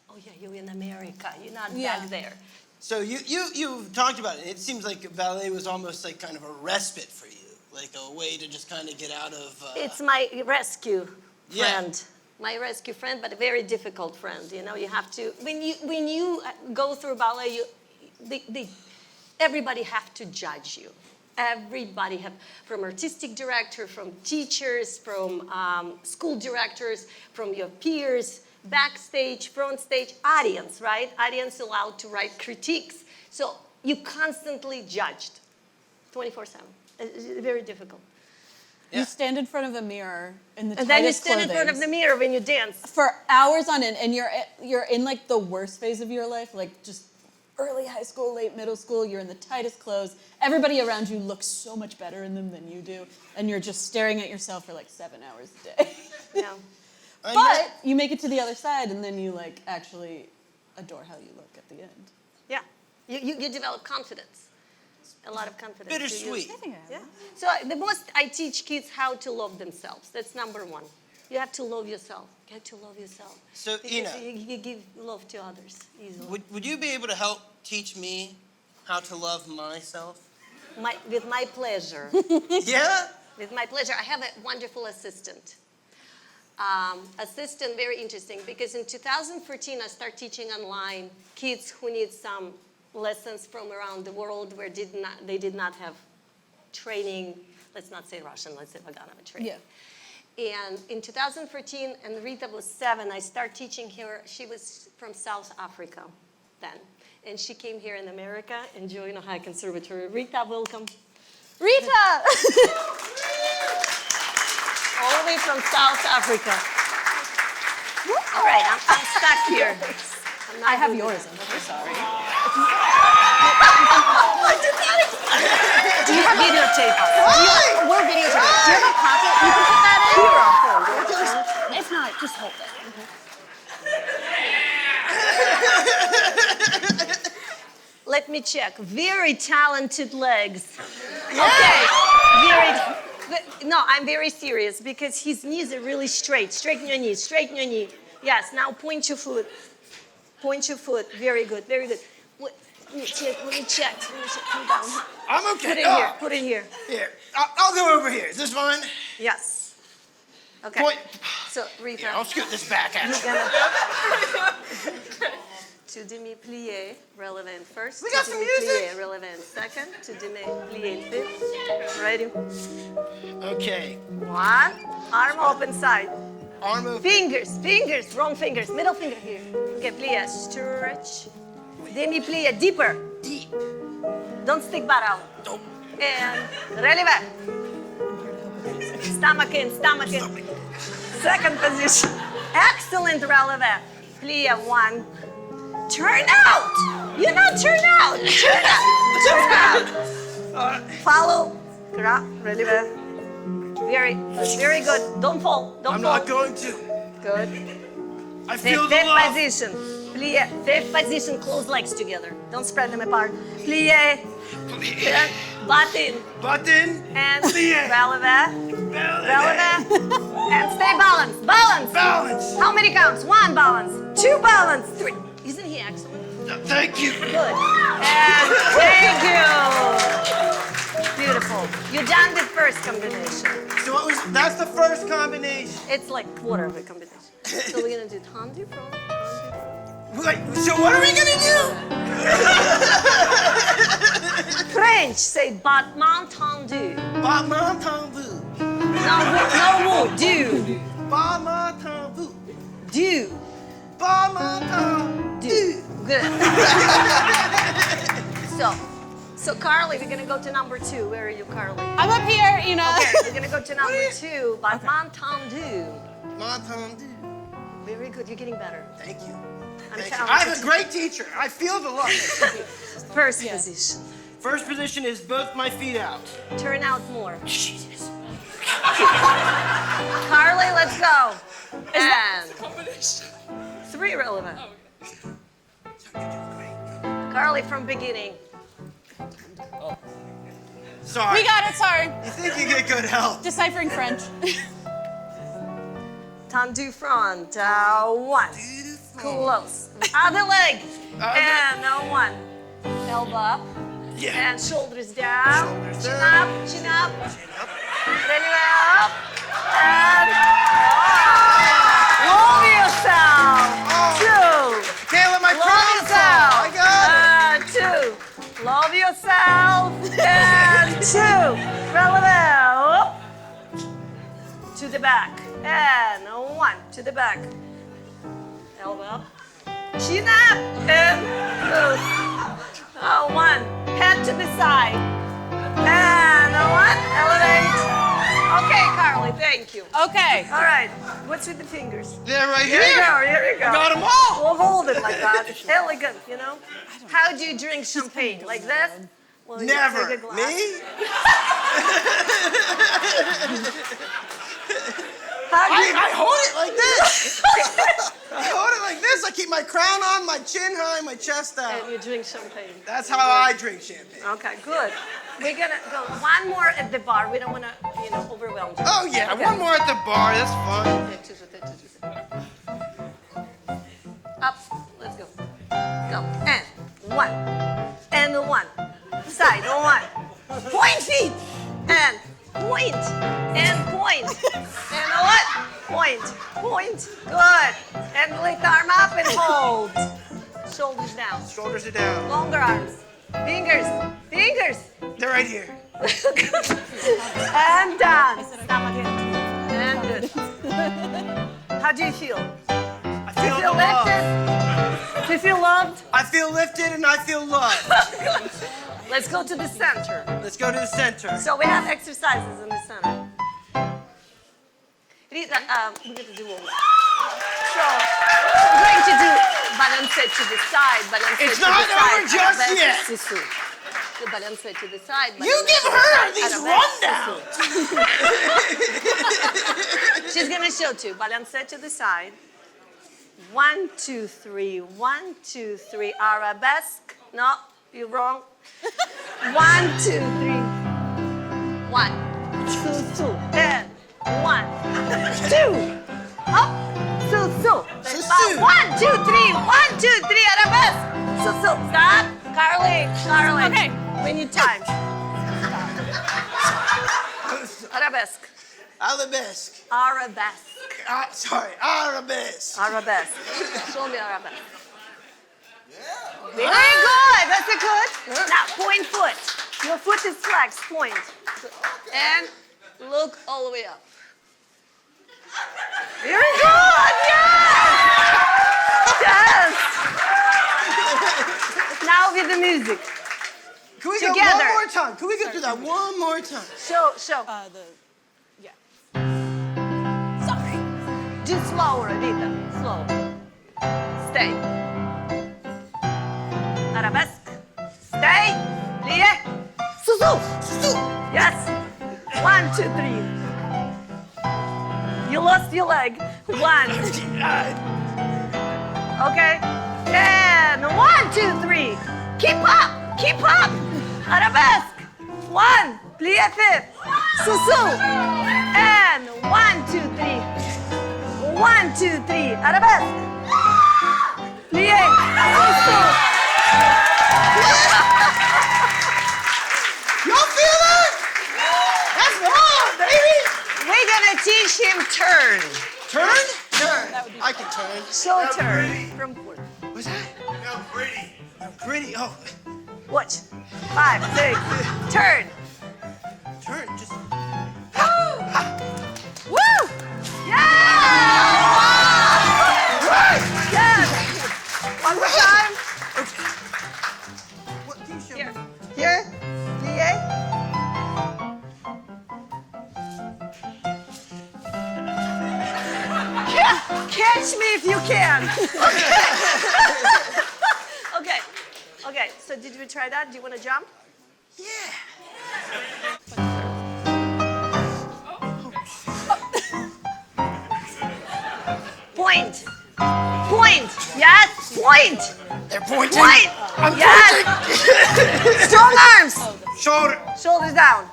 oh yeah, you're in America. You're not back there. So you talked about it. It seems like ballet was almost like kind of a respite for you, like a way to just kind of get out of. It's my rescue friend. Yeah. My rescue friend, but a very difficult friend. You know, you have to when you go through ballet, everybody have to judge you. Everybody have, from artistic director, from teachers, from school directors, from your peers, backstage, front stage, audience, right? Audience allowed to write critiques. So you constantly judged, 24/7. It's very difficult. You stand in front of a mirror in the And then you tightest stand in front of the mirror when you dance. for hours on end, and you're in like the worst phase of your life, like just early high school, late middle school. You're in the tightest clothes. Everybody around you looks so much better in them than you do, and you're just staring at yourself for like 7 hours a day. Yeah. But you make it to the other side, and then you like actually adore how you look at the end. Yeah. You develop confidence. A lot of confidence. Bittersweet. Yeah. So the most I teach kids how to love themselves. That's number one. You have to love yourself. You have to love yourself. So because Ina, you give love to others easily. would you be able to help teach me how to love myself? With my pleasure. Yeah? With my pleasure. I have a wonderful assistant. Assistant, very interesting, because in 2014 I started teaching online kids who need some lessons from around the world where they did not have training. Let's not say Russian, let's say Vaganova training. Yeah. And in 2014, and Rita was 7, I started teaching her. She was from South Africa then. And she came here in America and joined Ohio Conservatory. Rita, welcome. Rita! All the way from South Africa. All right, I'm stuck here. I have yours. I'm so sorry. Do you have videotape? We're videotaping. Do you have a pocket? You can put that in. If not, just hold it. Let me check. Very talented legs. Okay. No, I'm very serious because his knees are really straight. Straighten your knee. Straighten your knee. Yes. Now point your foot. Point your foot. Very good. Very good. Let me check. Let me check. Come down. I'm okay. Put it here. Put it here. Here. I'll go over here. Is this fine? Yes. Okay. Point. So Rita. Yeah, I'll scoot this back at you. To demi-plié, relevant first. We got to some demi-plié, music. relevant second. To demi-plié fifth. Ready? Okay. 1. Arm open side. Arm open. Fingers, wrong fingers. Middle finger here. Okay, plié, stretch. Demi-plié, deeper. Deep. Don't stick butt out. Nope. And releve. Stomach in. Second position. Excellent releve. Plié, 1. Turn out. You know, turn out. Turn out. Follow. Releve. Very good. Don't fall. I'm not going to. Good. I feel the Fifth love. position. Plié. Fifth position. Close legs together. Don't spread them apart. Plié. Butt in. Button. And Plié. releve. Releve. And stay balanced. Balance. Balance. How many counts? 1 balance. 2 balance. 3. Isn't he excellent? Thank you. Good. And thank you. Beautiful. You're done with first combination. So that's the first combination. It's like quarter of a combination. So we're gonna do tendu from. Wait, so what are we gonna do? French, say battement tendu. Battement tendu. No, do. Battement tendu. Do. Battement tendu. Good. So Carly, we're gonna go to number 2. Where are you, Carly? I'm up here, you know. Okay, we're gonna go to number 2. Battement tendu. Battement tendu. Very good. You're getting better. Thank you. I'm Thank you. talented. I have a great teacher. I feel the love. First position. First position is both my feet out. Turn out more. Jesus. Carly, let's go. And 3 relevant. Carly from beginning. Sorry. We got it, sorry. You think you get good help? Deciphering French. Tendu front. 1. Close. Other leg. And 1. Elbow up. Yeah. And shoulders down. Shoulders Chin down. up. Chin up. Chin up. Anywhere up. And roll yourself. 2. Can't let my Love crown yourself. fall. I got it. 2. Love yourself. And 2. Relevant. To the back. And 1. To the back. Elbow up. Chin up. And 1. Head to the side. And 1. Elevate. Okay, Carly, thank you. Okay. All right. What's with the fingers? Yeah, right Here here. you go, here you go. Got 'em all. We'll hold it like that. It's elegant, you know? How do you drink champagne? Like this? Well, you Never. take a glass. Me? How do you... I hold it like this. I hold it like this. I keep my crown on, my chin high, my chest out. And you drink champagne. That's how I drink champagne. Okay, good. We're gonna go one more at the bar. We don't wanna, overwhelm you. Oh yeah, Okay. one more at the bar. That's fun. Up. Let's go. Go. And 1. And 1. Side. 1. Point feet. And point. And point. And what? Point. Point. Good. And lift arm up and hold. Shoulders down. Shoulders are down. Longer arms. Fingers. Fingers. They're right here. And down. Stop again. And good. How do you feel? I Do you feel feel loved. lifted? Do you feel loved? I feel lifted and I feel loved. Let's go to the center. Let's go to the center. So we have exercises in the center. Rita, we're going to do one. So we're going to do balance to the side, balance It's to not the side. over just arabesque, yet. susu. The balance to the side. You balance give to the her side, these arabesque, rundowns. She's gonna show two. Balance to the side. 1, 2, 3. 1, 2, 3. Arabesque. No, you're wrong. 1, 2, 3. 1, 2, 2. And 1, 2. Up. Su. 2, 1, 2, 3. 1, 2, 3. Arabesque. Su. Stop. Carly. Okay. We need time. Arabesque. Arabesque. Arabesque. Arabesque. Arabesque. Show me arabesque. Very good. That's it good. Now point foot. Your foot is flexed. Point. And look all the way up. Very good. Yes. Now with the music. Can we go Together. one more time? Can we go through that one more time? Show. Sorry. Do slower, Rita. Slow. Stay. Arabesque. Stay. Plie. Susu. Yes. 1, 2, 3. You lost your leg. 1. Okay. And 1, 2, 3. Keep up. Arabesque. 1. Plie fifth. Susu. And 1, 2, 3. 1, 2, 3. Arabesque. Plie. Susu. Y'all feel that? That's hard, baby. We're gonna teach him turn. Turn? Turn. I can turn. Show turn. From foot. What's that? I'm pretty. Oh, Watch. 5, 6. Turn. turn. Just. Woo! Yeah! Yes. One more time. What? Can you show Here. me? Here. Plie. Catch me if you can. Okay. Okay. So did we try that? Do you want to jump? Yeah. Point. Point. Yes. Point. They're pointing. Point. I'm Yes. Strong arms. pointing. Shoulder. Shoulders down.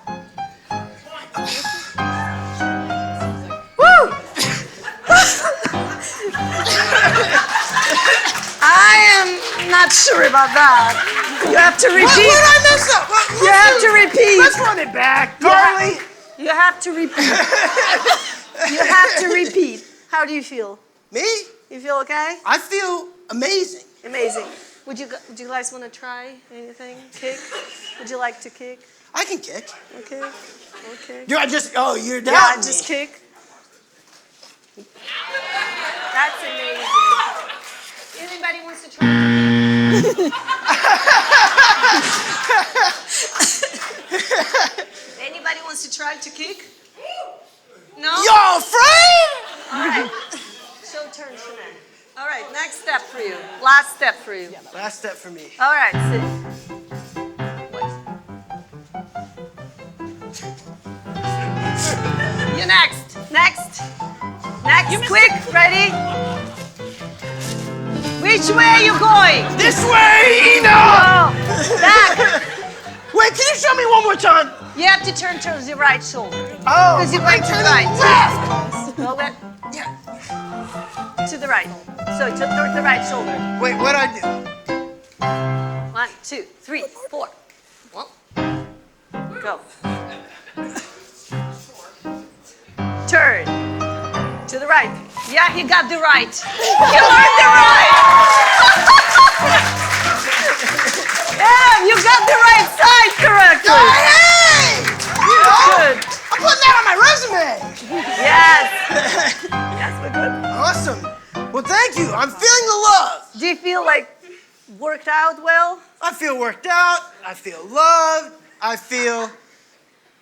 Woo! I am not sure about that. You have to repeat. What did I mess up? You have to repeat. Let's run it back. Carly. You have to repeat. You have to repeat. How do you feel? Me? You feel okay? I feel amazing. Amazing. Would you guys want to try anything? Kick? Would you like to kick? I can kick. Okay. Okay. Do I just, oh, you're down. Yeah, just kick. That's amazing. Anybody wants to try? Anybody wants to try to kick? No? Y'all afraid? All right. Show turn, Chanel. All right, next step for you. Last step for you. Last step for me. All right, sit. You next. Next. Next. Quick. Ready? Which way are you going? This way, Ina! Oh, back. Wait, can you show me one more time? You have to turn towards your right shoulder. Oh, Because you're going to the right. left. Go back. Yeah. To the right. So towards the right shoulder. Wait, what'd I do? 1, 2, 3, 4. Well, go. Turn. To the right. Yeah, he got the right. You learned the right. Yeah, you got the right side correctly. Hey! You know, Good. I'm putting that on my resume. Yes. Yes, we're good. Awesome. Well, thank you. I'm feeling the love. Do you feel like worked out well? I feel worked out. I feel loved. I feel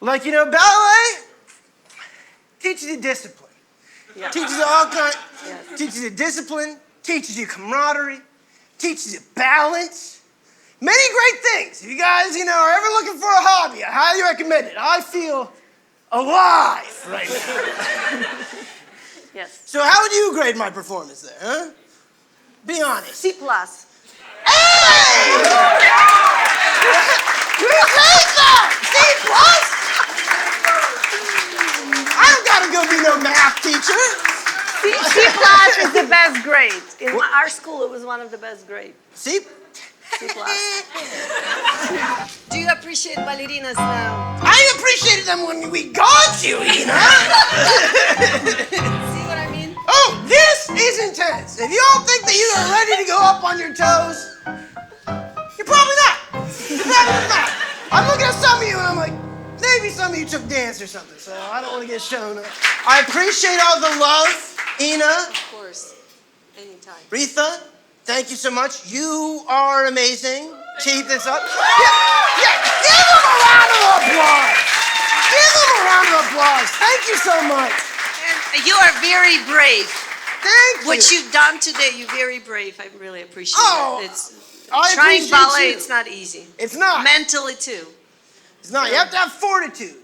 like, you know, ballet teaches you discipline. Yeah. Teaches you all kind. Yes. Teaches you discipline. Teaches you camaraderie. Teaches you balance. Many great things. If you guys, you know, are ever looking for a hobby, I highly recommend it. I feel alive right now. Yes. So how would you grade my performance there, huh? Be honest. C+. Hey! You great though! C+? I don't gotta go be no math teacher. C+ is the best grade. In our school, it was one of the best grades. C? C+. Do you appreciate ballerinas now? I appreciated them when we got you, Ina. See what I mean? Oh, this is intense. If you all think that you are ready to go up on your toes, you're probably not. You're probably not. I'm looking at some of you and I'm like, maybe some of you took dance or something, so I don't want to get shown up. I appreciate all the love, Ina. Of course. Anytime. Retha, thank you so much. You are amazing. Keep this up. Yeah, give them a round of applause. Give them a round of applause. Thank you so much. And you are very brave. Thank you. What you've done today, you're very brave. I really appreciate Oh, it. It's I trying appreciate ballet, you. it's not easy. It's not. Mentally too. It's not. You have to have fortitude.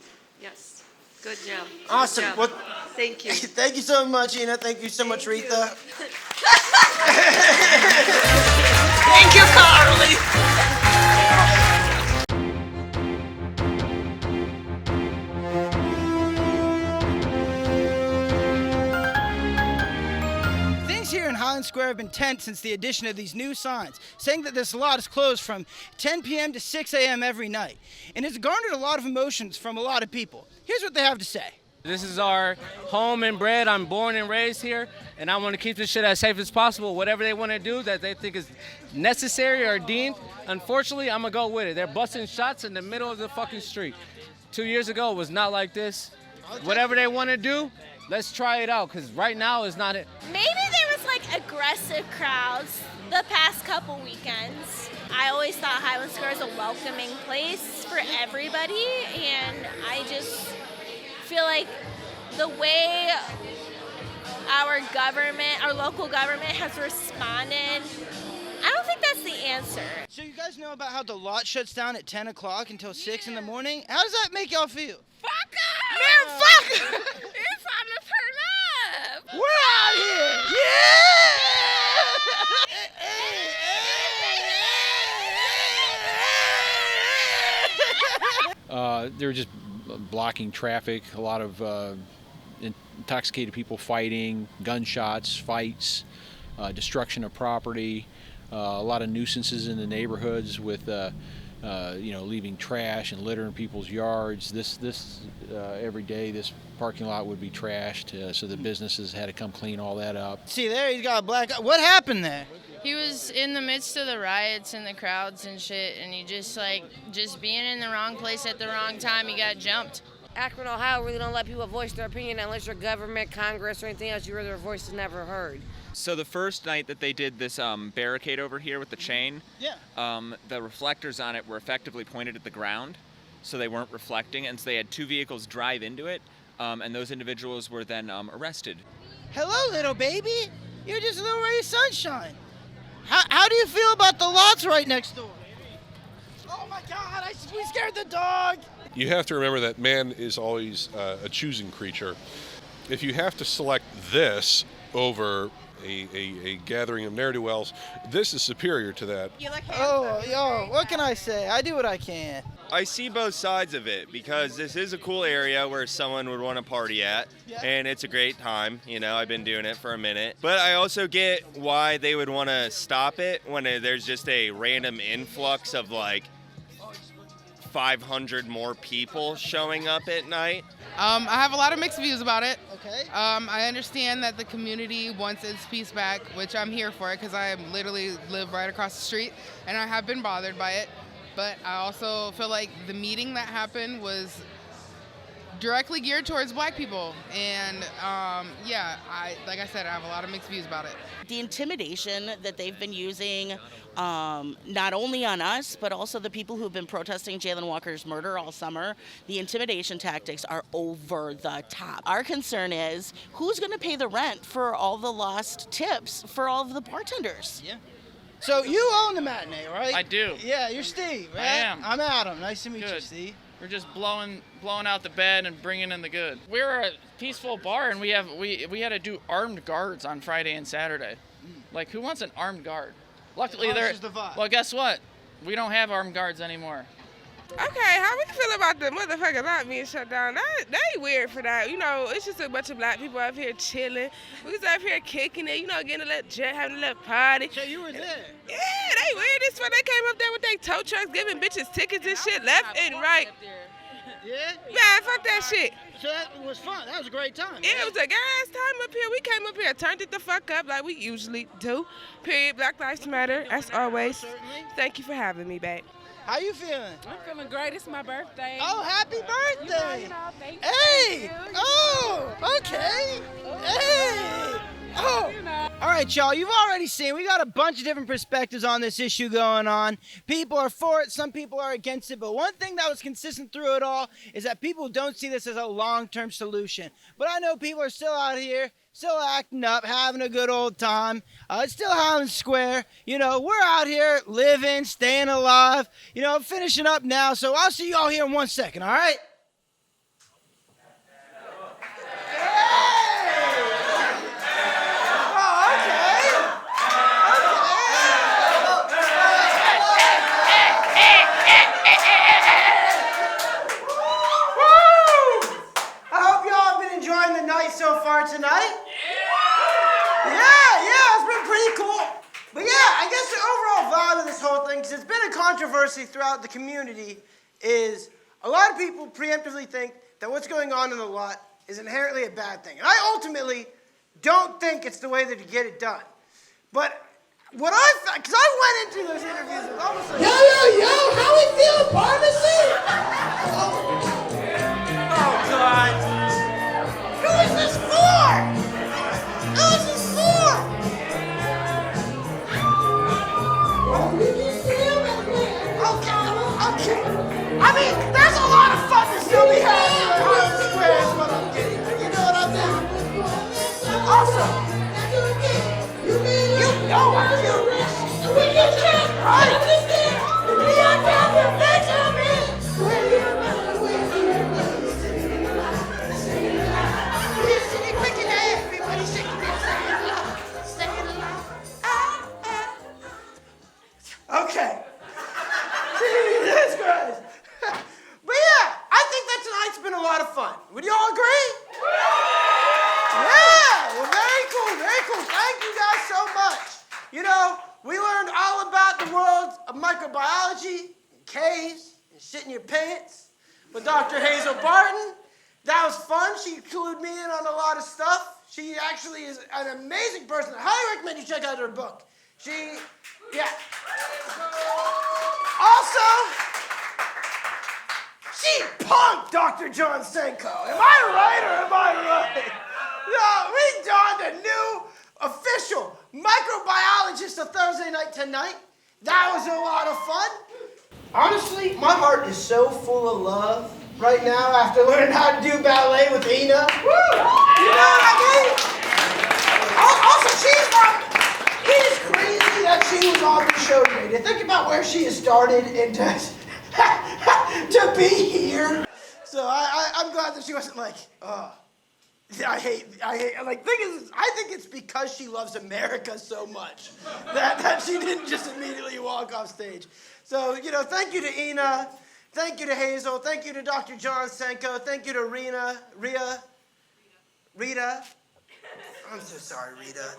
Yes. Good job. Awesome. Good job. Well, Thank you. thank you so much, Ina. Thank you so much, Retha. Thank you, Carly. Things here in Highland Square have been tense since the addition of these new signs, saying that this lot is closed from 10 p.m. to 6 a.m. every night. And it's garnered a lot of emotions from a lot of people. Here's what they have to say. This is our home and bred. I'm born and raised here, and I want to keep this shit as safe as possible. Whatever they want to do that they think is necessary or deemed, unfortunately, I'm going to go with it. They're busting shots in the middle of the fucking street. 2 years ago, it was not like this. Whatever they want to do, let's try it out, because right now is not it. Maybe there was like aggressive crowds the past couple weekends. I always thought Highland Square is a welcoming place for everybody, and I just feel like the way our government, our local government has responded, I don't think that's that's the answer. So you guys know about how the lot shuts down at 10 o'clock until 6 in the morning? How does that make y'all feel? Fuck up! Man, fuck! It's time to turn up! We're out here! Yeah! They were just blocking traffic, a lot of intoxicated people fighting, gunshots, fights, destruction of property, a lot of nuisances in the neighborhoods with leaving trash and litter in people's yards. Every day this parking lot would be trashed, so the businesses had to come clean all that up. See there, he's got a black eye. What happened there? He was in the midst of the riots and the crowds and shit, and he just being in the wrong place at the wrong time, he got jumped. Akron, Ohio really don't let people voice their opinion unless you're government, Congress, or anything else. Their voice is never heard. So the first night that they did this barricade over here with the chain, the reflectors on it were effectively pointed at the ground, so they weren't reflecting, and so they had 2 vehicles drive into it, and those individuals were then arrested. Hello, little baby. You're just a little ray of sunshine. How do you feel about the lots right next door? Oh my God, we scared the dog. You have to remember that man is always a choosing creature. If you have to select this over a gathering of ne'er-do-wells, this is superior to that. What can I say? I do what I can. I see both sides of it because this is a cool area where someone would want to party at, and it's a great time. I've been doing it for a minute. But I also get why they would want to stop it when there's just a random influx of 500 more people showing up at night. I have a lot of mixed views about it. Okay. I understand that the community wants its peace back, which I'm here for it because I literally live right across the street and I have been bothered by it. But I also feel like the meeting that happened was directly geared towards black people. And like I said, I have a lot of mixed views about it. The intimidation that they've been using, not only on us, but also the people who've been protesting Jayland Walker's murder all summer, the intimidation tactics are over the top. Our concern is who's going to pay the rent for all the lost tips for all of the bartenders? Yeah. So you own the matinee, right? I do. Yeah, you're Steve, right? I am. I'm Adam. Nice to meet you, Good. Steve. We're just blowing out the bed and bringing in the good. We're a peaceful bar, and we had to do armed guards on Friday and Saturday. Like, who wants an armed guard? Luckily, well, guess what? We don't have armed guards anymore. Okay, how we feel about the motherfucking lot being shut down? They weird for that. It's just a bunch of black people up here chilling. We was up here kicking it, getting a little jet, having a little party. So you were there? Yeah, they weird as fuck. They came up there with their tow trucks, giving bitches tickets and shit left and right. Yeah? Man, fuck that shit. So that was fun. That was a great time. Yeah, it was a gas time up here. We came up here, turned it the fuck up like we usually do. Period. Black Lives Matter, as always. Thank you for having me back. How you feeling? I'm feeling great. It's my birthday. Oh, happy birthday! Thank Hey! you. Oh, okay. Hey! Oh! All right, y'all, you've already seen, we got a bunch of different perspectives on this issue going on. People are for it, some people are against it, but one thing that was consistent through it all is that people don't see this as a long-term solution. But I know people are still out here, still acting up, having a good old time. It's still Highland Square. We're out here living, staying alive, finishing up now, so I'll see y'all here in 1 second, all right? So far tonight? Yeah, it's been pretty cool. But yeah, I guess the overall vibe of this whole thing, because it's been a controversy throughout the community, is a lot of people preemptively think that what's going on in the lot is inherently a bad thing. And I ultimately don't think it's the way that you get it done. But what I thought, because I went into those interviews with almost like, yo, how we feel, pharmacy? Oh, God. Who is this for? Who is this for? Okay. I mean, there's a lot of fun to still be had in Highland Square is what I'm getting at. You know what I mean? Also, you know I'm curious. You know, we learned all about the world of microbiology, and caves, and shit in your pants with Dr. Hazel Barton. That was fun. She clued me in on a lot of stuff. She actually is an amazing person. I highly recommend you check out her book. Yeah. Also, she punked Dr. John Senko. Am I right or am I right? No, we donned a new official microbiologist of Thursday Night Tonight. That was a lot of fun. Honestly, my heart is so full of love right now after learning how to do ballet with Ina. Woo! You know what I mean? Also, it is crazy that she was on the show today. To think about where she has started and to be here. So I'm glad that she wasn't like, oh. I hate, like, thing is, I think it's because she loves America so much that she didn't just immediately walk off stage. So, you know, thank you to Ina, thank you to Hazel, thank you to Dr. John Senko, thank you to Rita. I'm so sorry, Rita.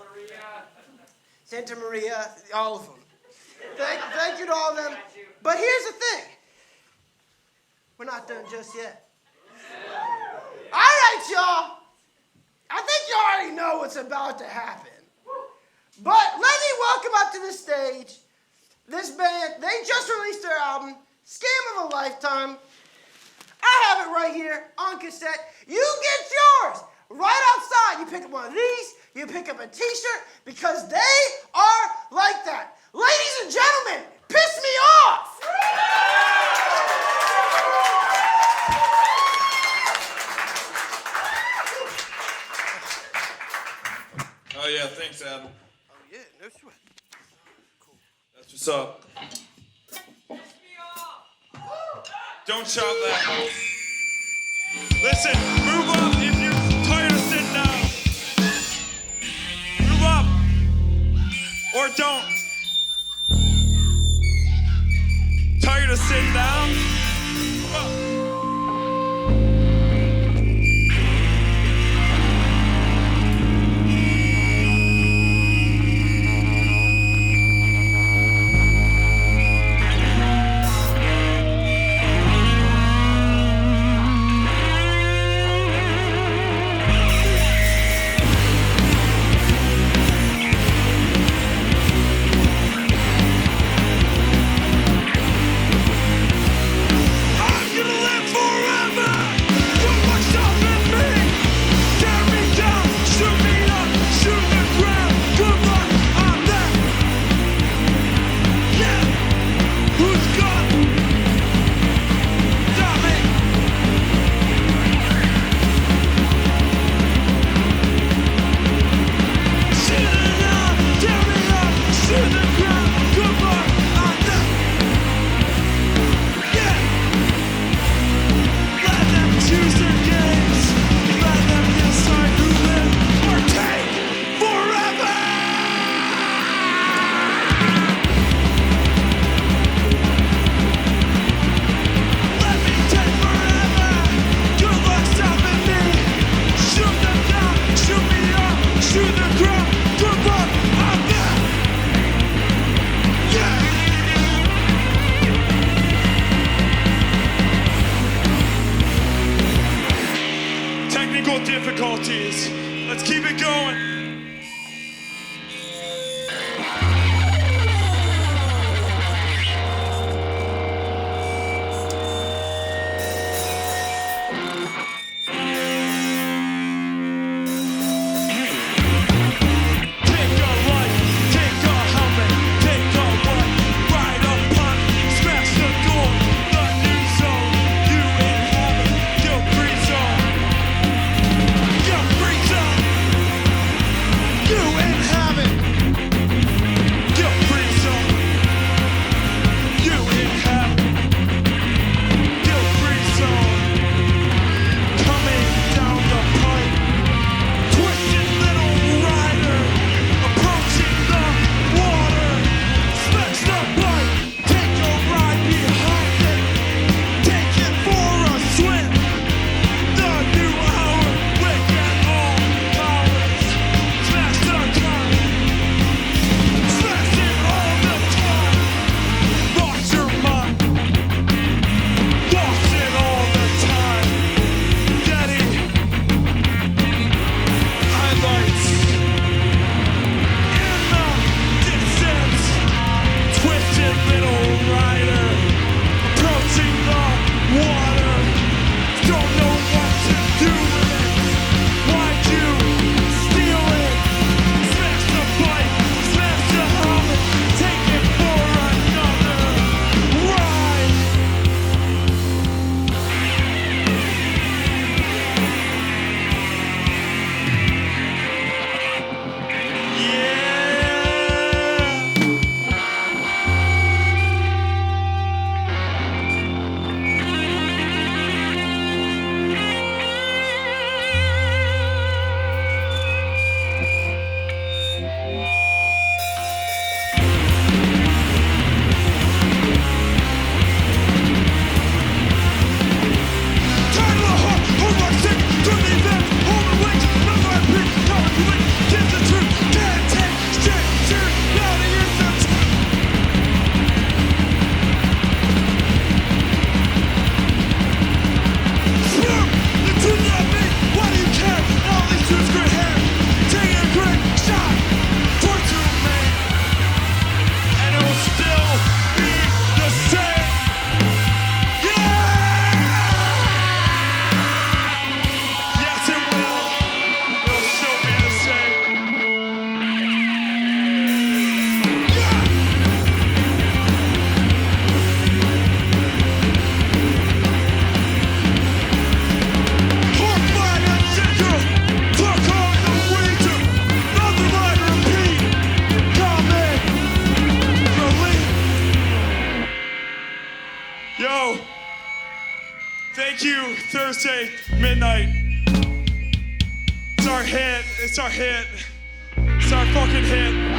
Santa Maria, all of them. Thank you to all of them. But here's the thing. We're not done just yet. All right, y'all. I think you already know what's about to happen. But let me welcome up to the stage this band. They just released their album, Scam of a Lifetime. I have it right here on cassette. You get yours right outside. You pick up one of these, you pick up a t-shirt, because they are like that. Ladies and gentlemen, Piss Me Off! Oh yeah, thanks, Adam. Oh yeah, no sweat. Cool. That's what's up. Don't shout that. Listen, move up if you're tired of sitting down. Move up. Or don't. Tired of sitting down? Move up. Thank you, Thursday, midnight. It's our hit. It's our hit. It's our fucking hit.